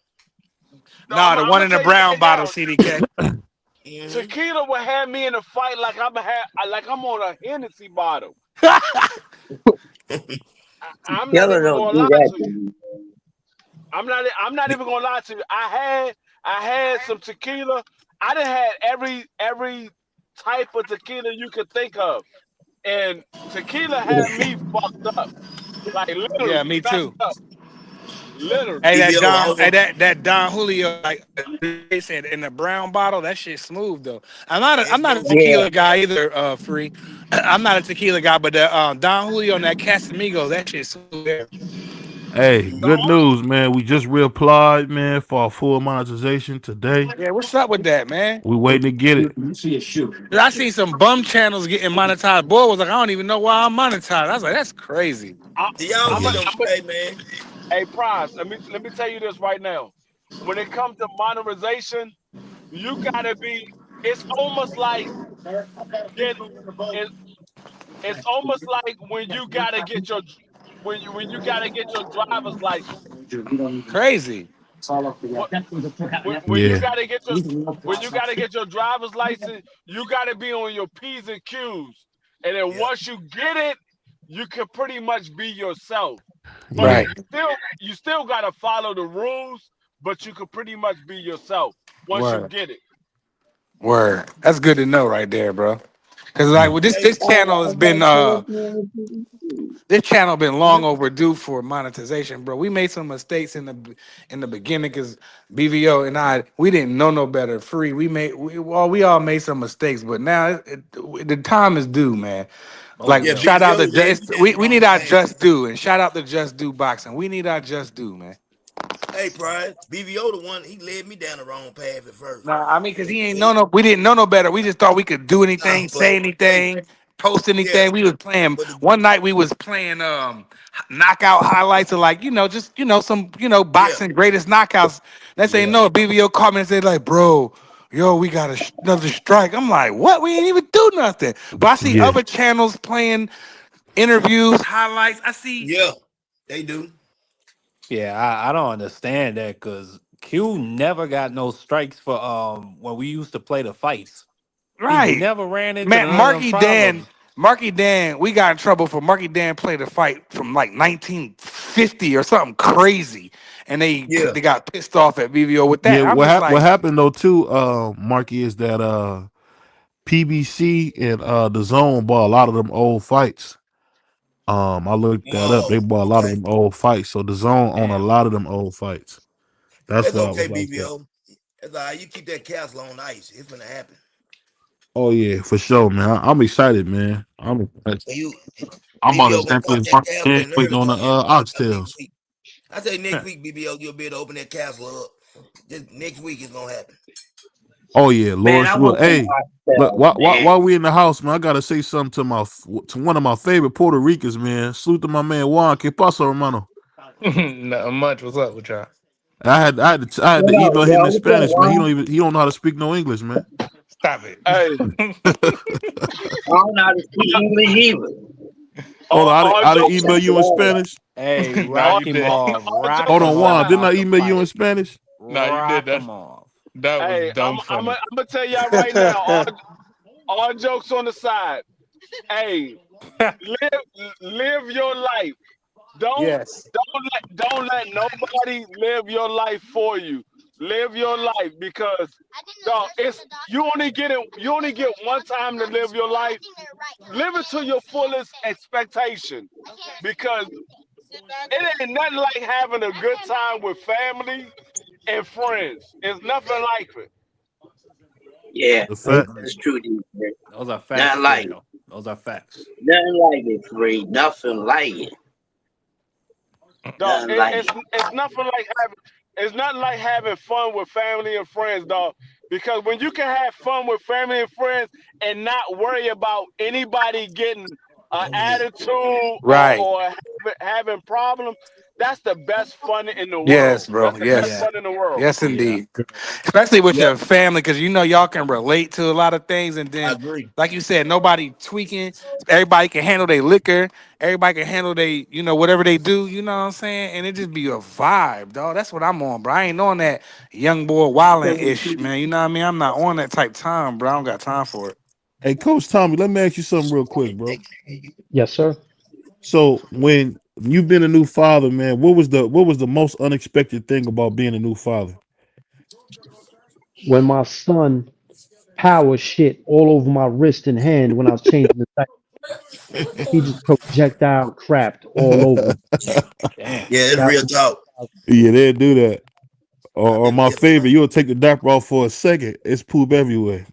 No, Nah, the I'm one gonna in the tell you brown right bottle, now. CDK. Hmm. Tequila would have me in a fight like I'm on a Hennessy bottle. I'm not Tequila even don't gonna do lie that to to you. me. I'm not even gonna lie to you. I had some tequila. I done had every type of tequila you could think of. And tequila had me fucked up. Like Yeah, literally me messed too. up. Hey, literally. that BBO Don, hey, over. that Don Julio, like they said in the brown bottle, that shit smooth though. I'm It's not a smooth. Yeah. tequila guy either. Free, I'm not a tequila guy, but the Don Julio and that Casamigos, that shit smooth there. Hey, The good only news, man. We just reapplied, man, for our full monetization today. Yeah, what's up with that, man? We waiting to get it. Dude, I seen some bum channels getting monetized. Boy was like, I don't even know why I'm monetized. I was like, that's crazy. Y'all I'm a, get them. I'm a, Hey man. hey, Prize. Let me tell you this right now. When it comes to monetization, you gotta be. It's almost like get. It, it's almost like when you gotta get your when you gotta get your driver's license. Crazy. What when you Yeah. gotta get your when you gotta get your driver's license, you gotta be on your P's and Q's. And then Yeah. once you get it, you can pretty much be yourself. But Yeah. Right. you still gotta follow the rules, but you can pretty much be yourself once you Word. get it. Word. That's good to know right there, bro. Cause like Yeah. with this Hey, this channel has been this channel been long overdue for monetization, bro. We made some mistakes in the beginning because BVO and I we didn't know no better. Free, we all made some mistakes, but now the time is due, man. Oh Like yeah, yeah. shout out to BBO led me just down the we need wrong our path. just due and shout out to Just Do Boxing. We need our just due, man. Hey, Pride. BBO the one he led me down the wrong path at first. Nah, I mean, cause But he ain't but know no, we didn't know no better. We just thought we could do nah, anything, but say hey, anything, post yeah, anything. We was playing but the, one night. We was playing knockout highlights of like just some yeah, boxing greatest knockouts. Next thing you yeah, know, BBO called me and said like, bro, yo, we got another strike. I'm like, what? We ain't even do nothing. But I see Yeah. other channels playing interviews, highlights. I see yeah, they do. Yeah, I don't understand that because Q never got no strikes for when we used to play the fights. He right. never ran into Man, none of them problems. Marky Dan, we got in trouble for Marky Dan played a fight from like 1950 or something crazy, and Yeah, they got pissed off at BVO with Yeah. that. I'm just What like, happened though too, Marky, is that PBC and the Zone bought a lot of them old fights. I looked that up. They oh, bought a lot of okay. them old fights. So the Zone own a Damn. lot of them old fights. That's That's why I okay, was like that. BBO. That's all right. You keep that castle on ice. It's gonna happen. Oh yeah, for sure, man. I'm excited, man. I'm excited. And you I'm about to BBO gonna step pop in that castle in next the week early on the part of next oxtails. week. I say next week, BBO, you'll be able to open that castle up. Just next week is gonna happen. Oh yeah, Man, Lord I will. want some Hey, look, oxtails, man. while we in the house, man, I gotta say something to to one of my favorite Puerto Ricans, man. Salute to my man Juan. Que paso, hermano? Not much. What's up with y'all? I had to What up, email him yo? in What's up, Spanish, man. Juan? He don't know how to speak no English, man. Stop it. Hey, I don't know how to speak English either. Hold all, on, all I didn't jokes email you in Spanish. Hey, Nah, all, rock you him did. off. all Rock Hold jokes him on, off Juan, aside, didn't I about the email you in fight. Spanish? Nah, you did. Rock him off. That was hey, dumb I'm funny. gonna tell y'all right now. All jokes on the side. Hey, live your life. Don't yes, don't let nobody live your life for you. Live your life because dog, you only get one time to live your life. Live it to your fullest expectation because it ain't nothing like having a good time with family and friends. It's nothing like it. Yeah, The I fact. agree. that's true, dude. Those are facts, Nothing like it. Fredo. Those are facts. Nothing like it, free. Nothing like it. Dog, Nothing like it. it's nothing like having fun with family and friends, dog. Because when you can have fun with family and friends and not worry about anybody getting an attitude right. or having problems, that's the best fun in the Yes, world. bro. That's the best Yeah. Yes. fun in the world. Yes, Yeah. indeed. Especially with Yep, your family, because y'all can relate to a lot of things. And I then, agree. like you said, nobody tweaking. Everybody can handle their liquor. Everybody can handle whatever they do. You know what I'm saying? And it just be a vibe, dog. That's what I'm on, bro. I ain't on that young boy wildin' ish, man. You know what I mean? I'm not on that type time, bro. I don't got time for it. Hey, Coach Tommy, let me ask you something real quick, bro. Yes, sir. So when you've been a new father, man, what was the most unexpected thing about being a new father? When my son power shit all over my wrist and hand when I was changing the diaper, he just projectile crapped all over me. Damn. Yeah, it's That real was talk. Yeah, they do that. Or my favorite, you'll take the diaper off for a second. It's poop everywhere.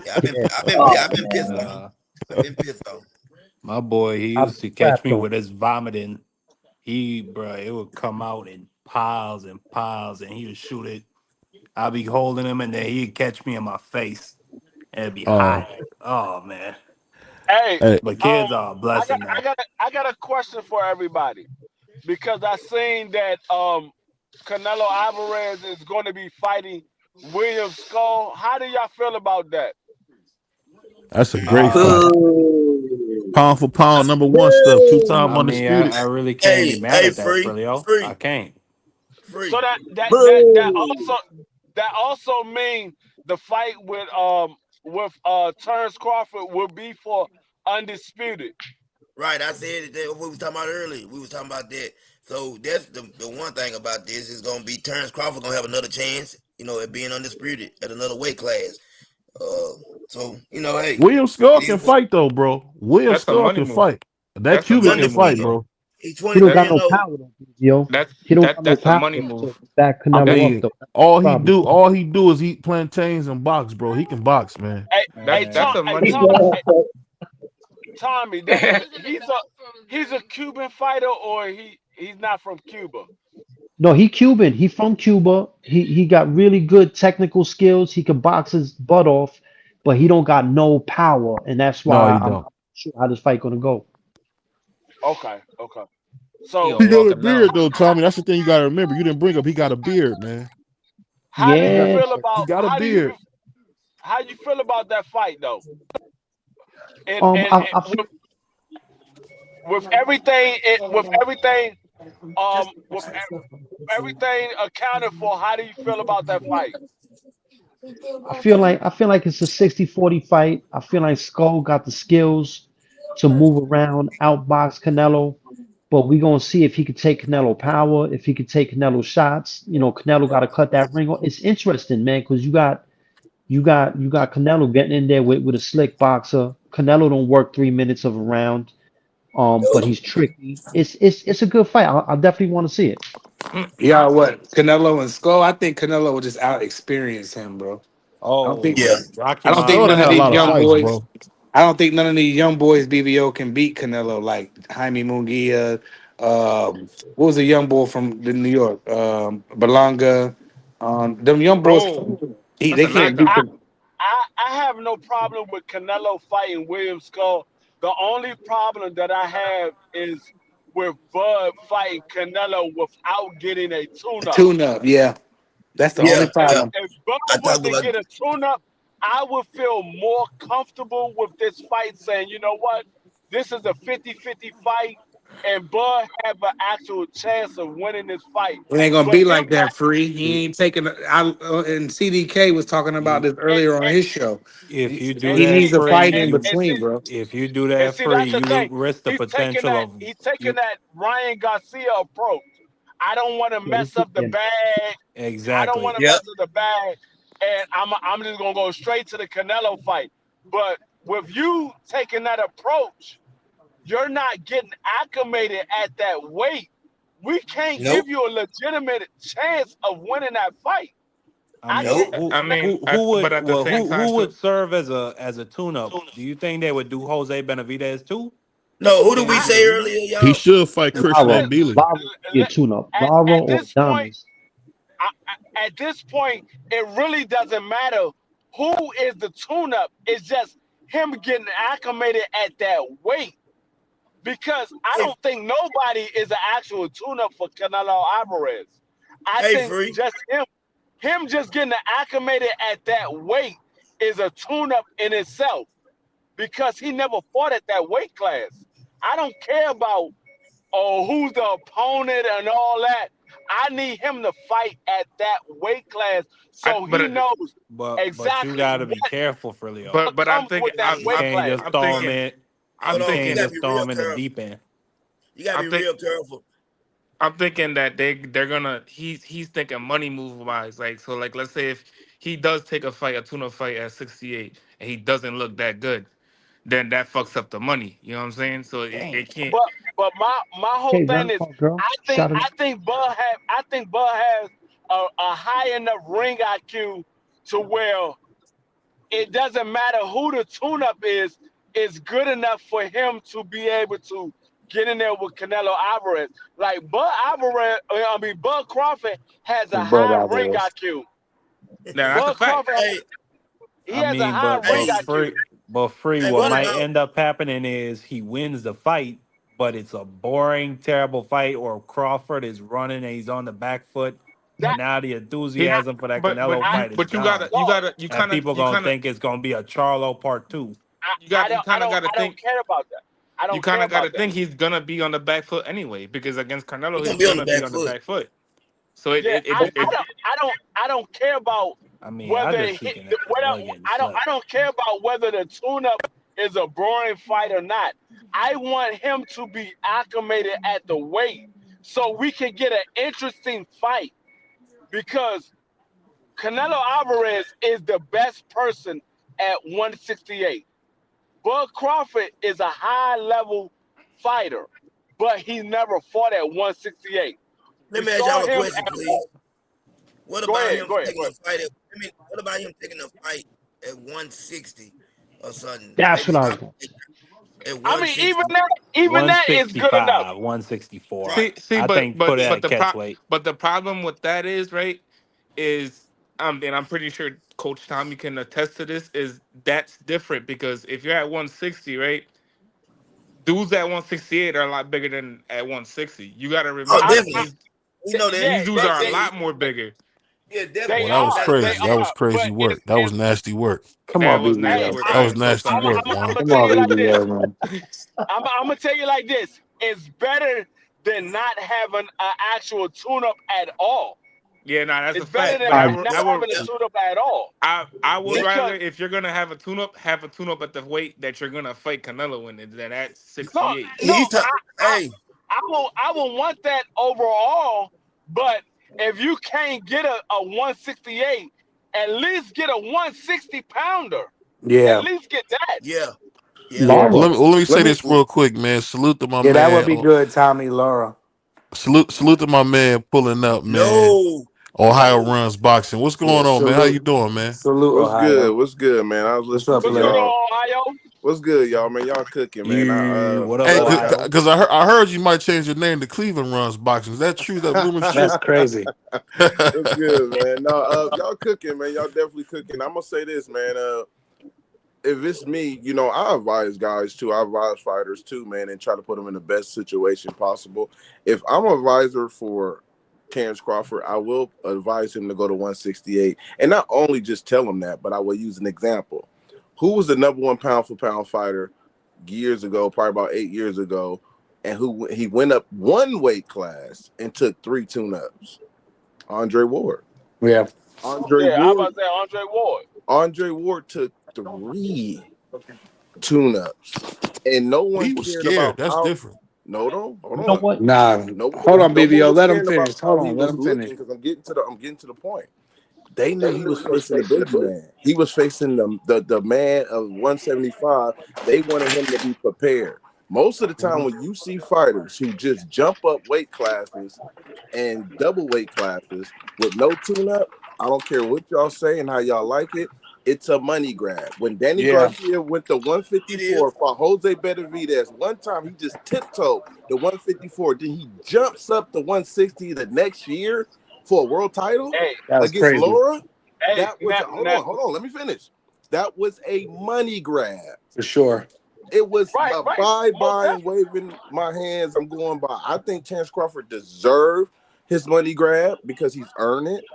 Yeah, I've been Yeah, I've been Oh I've been pissed man. off. Nah, I've been pissed off. my boy, he I've used been to catch trapped me on. with his vomiting. Bro, it would come out in piles and piles, and he would shoot it. I'd be holding him, and then he'd catch me in my face, and it'd be Oh, hot. Oh man! Hey, hey, But um, kids are a I got blessing, I though. got a, I got a question for everybody because I seen that Canelo Alvarez is going to be fighting William Skull. How do y'all feel about that? that's a great fight. Uh, Boo. Pound for pound, number one stuff. Two Boo. time I mean, I, undisputed. I really can't be Hey, mad hey, at that, free, Frilio. I free, can't. So free. that Boo. also mean the fight with Terrence Crawford will be for undisputed. Right, I said that what we was talking about earlier. We was talking about that. So that's the one thing about this is gonna be Terrence Crawford gonna have another chance, at being undisputed at another weight class. Uh, so hey, William Skull it can is what fight though, bro. William That's a Skull money can move. fight. That That's a he's Cuban money can move fight, undefeated. though. bro. He's He don't 23 got That years no old. power though, yo. that's He don't got no that's a power money to move. back I Canelo up mean, though. That's the problem. all he do is eat plantains and box, bro. He can box, man. Hey, hey, That's Tom, a hey, money Tom, move. hey, Tommy, he's a Cuban fighter or he's not from Cuba. No, he Cuban. He from Cuba. He got really good technical skills. He can box his butt off, but he don't got no power, and that's No, why he I'm don't. not sure how this fight gonna go. Okay, okay. He So gonna He got walk a him down. beard though, Tommy. That's the thing you gotta remember. You didn't bring up he got a beard, man. how do you Yeah, feel He about got a beard. how you feel about that fight though? And I feel with everything with everything accounted for, how do you feel about that fight? I feel like it's a 60-40 fight. I feel like Skull got the skills to move around, outbox Canelo, but we gonna see if he could take Canelo power, if he could take Canelo shots. Canelo got to cut that ring off. It's interesting, man, because you got Canelo getting in there with a slick boxer. Canelo don't work 3 minutes of a round. But he's tricky. It's a good fight. I definitely want to see it. Yeah, what Canelo and Skull? I think Canelo will just out experience him, bro. I don't think Yeah, Oh, Rocky I don't think Skull done none of had a Marciano these lot of young Skull. fights, boys. bro. I don't think none of these young boys BBO can beat Canelo like Jaime Munguia. What was the young boy from the New York? Belonga. Them young boys, Bro, that's they a can't beat I, knockout. them. I have no problem with Canelo fighting William Skull. The only problem that I have is with Bud fighting Canelo without getting a A tune-up. tune up, yeah, that's the yeah, only If yeah. problem. if Bud I was talked to about get a tune-up, I would feel more comfortable with this fight saying, you know what, this is a 50-50 fight, and Bud have an actual chance of winning this fight. It ain't gonna But be him like that. Free. He ain't taking. And CDK was talking about You this and, earlier on his show. if He, you do and he that see needs a free, fight and, in you and see between, bro. if you do And that see, free, that's the you thing. risk the He's taking potential that. of He's taking you that Ryan Garcia approach. I don't want to Yeah, mess up the yeah. bag. I don't want exactly. to yeah. mess up the bag, and I'm just gonna go straight to the Canelo fight. But with you taking that approach, you're not getting acclimated at that weight. We can't Nope, give you a legitimate chance of winning that fight. I I mean, can't. nope. who I mean, who would but at the well same time who would too. serve as a tune up? Do you think they would do Jose Benavidez too? No, who did we I, say Maybe. earlier, He y'all? should fight Christian Lara, let, Mbili. Lara would be a let, tune-up. Lara at or this point, Adames. at this point, it really doesn't matter who is the tune-up. It's just him getting acclimated at that weight. Because I Hey, don't think nobody is an actual tune-up for Canelo Alvarez. I hey, think free. just him just getting acclimated at that weight is a tune-up in itself. Because he never fought at that weight class. I don't care about who's the opponent and all that. I need him to fight at that weight class I so but he knows But you exactly got to be careful, Frilio. but I'm comes thinking with that You weight can't class. just throw him in. I'm Hold You on, you can't thinking gotta just be throw real him in the careful. deep end. You gotta I'm be think real careful. I'm thinking that they're gonna he's thinking money move wise, like so like let's say if he does take a tuna fight at 68 and he doesn't look that good, then that fucks up the money. You know what I'm saying? So it Damn. can't But But my whole Okay, thing round is, call, girl. Shout it out. I think Bud has a high enough ring IQ to where it doesn't matter who the tune-up is. It's good enough for him to be able to get in there with Canelo Alvarez. Like Bud Crawford has a Bud high ring Alvarez. IQ. Now that's a Bud fact. Crawford, Hey, he I has a mean, high ring hey, IQ. but free. hey, What what might about end up happening is he wins the fight, but it's a boring, terrible fight, or Crawford is running and he's on the back foot, That and now the He, enthusiasm for that but Canelo I fight is gone, you and kind of people you gonna kind of think it's gonna be a Charlo part two. you kind of got to I don't think. care about that. I You don't kind care of got to about that. think he's gonna be on the back foot anyway, because against he Canelo gonna he's be on the gonna be back on the foot? back foot. So Yeah, it I don't care about I mean, I whether just see Canelo getting I slept. don't care about whether the tune-up is a boring fight or not. I want him to be acclimated at the weight so we can get an interesting fight, because Canelo Alvarez is the best person at 168. Bud Crawford is a high-level fighter, but he never fought at 168. Let We me ask saw y'all a him question, at please. What go about ahead, him go ahead, taking go a ahead. fight at? I mean, what about him taking a fight at 160 or something? That's Maybe what I stop was going. at I mean, 160. even that is good enough. 165, 164. Right. see, I but think put it at the catch weight. but the problem with that is right is and I'm pretty sure Coach Tommy can attest to this, is that's different, because if you're at 160, right, dudes at 168 are a lot bigger than at 160. You got to Oh, remember I, definitely. We know that. yeah, these dudes But I'm are a saying, lot more bigger. yeah, they Boy, definitely. that was are, That's they that's crazy. That was are, crazy but work. That was nasty work. Come That on, was nasty hey, BBL. work. That I was am so nasty I'm, sorry. work, I'm, I'm man. gonna Come tell on, you like this. BBL, man. I'm gonna tell you like this. It's better than not having an actual tune-up at all. Yeah, nah, that's a It's better fact. than But I not yep, having a yep, tune-up at all. I would yep. rather, Because if you're gonna have a tune up at the weight that you're gonna fight Canelo in, than at no, 68. no, He's t- hey, I will want that overall. But if you can't get a 168, at least get a 160 pounder. At Yeah, least get that. yeah, yeah. yeah. Well, Laura. let me say Let me. this real quick, man. Salute to my Yeah, that would man. be good, Tommy Laura. Salute to my man pulling up, man. No, Ohio no. runs boxing. What's Yeah, going on, man? How you salute, doing, man? salute, What's good? Ohio. What's good, man? I was What's listening up, to What's good, player? y'all. Ohio? What's good, y'all, man? Y'all cooking, man. You, what up, Hey, But Ohio? because I heard you might change your name to Cleveland runs boxing. Is that true? That rumor is true? That's crazy. what's good, man? No, y'all cooking, man. Y'all definitely cooking. I'm gonna say this, man. If it's me, I advise guys too. I advise fighters too, man, and try to put them in the best situation possible. If I'm an advisor for Terrence Crawford, I will advise him to go to 168, and not only just tell him that, but I will use an example. Who was the number one pound for pound fighter years ago, probably about 8 years ago, and he went up one weight class and took 3 tune-ups? Andre Ward. Yeah. Andre Yeah, I Ward. about to say Andre Ward. Andre Ward took 3 tune-ups, and no one He was cared scared. about That's how. different. No, hold You know on. what? Nah, hold Nobody, on, no one BBL. was Let him caring about finish. how Hold he on, let was him looking, finish. because I'm getting to the point. They knew he was facing the boogeyman. He was facing the man of 175. They wanted him to be prepared. Most of the time, when you see fighters who just jump up weight classes and double weight classes with no tune-up, I don't care what y'all say and how y'all like it, it's a money grab. When Danny Yeah. Garcia went to It is. 154 for Jose Benavidez, one time he just tiptoed to 154. Then he jumps up to 160 the next year for a world title Hey, That was against crazy. Laura. hey, That was hold on, let me finish. That was a money grab. For sure. It was right, a right. Most bye and definitely. waving my hands. I'm going by. I think Terrence Crawford deserved his money grab because he's earned it.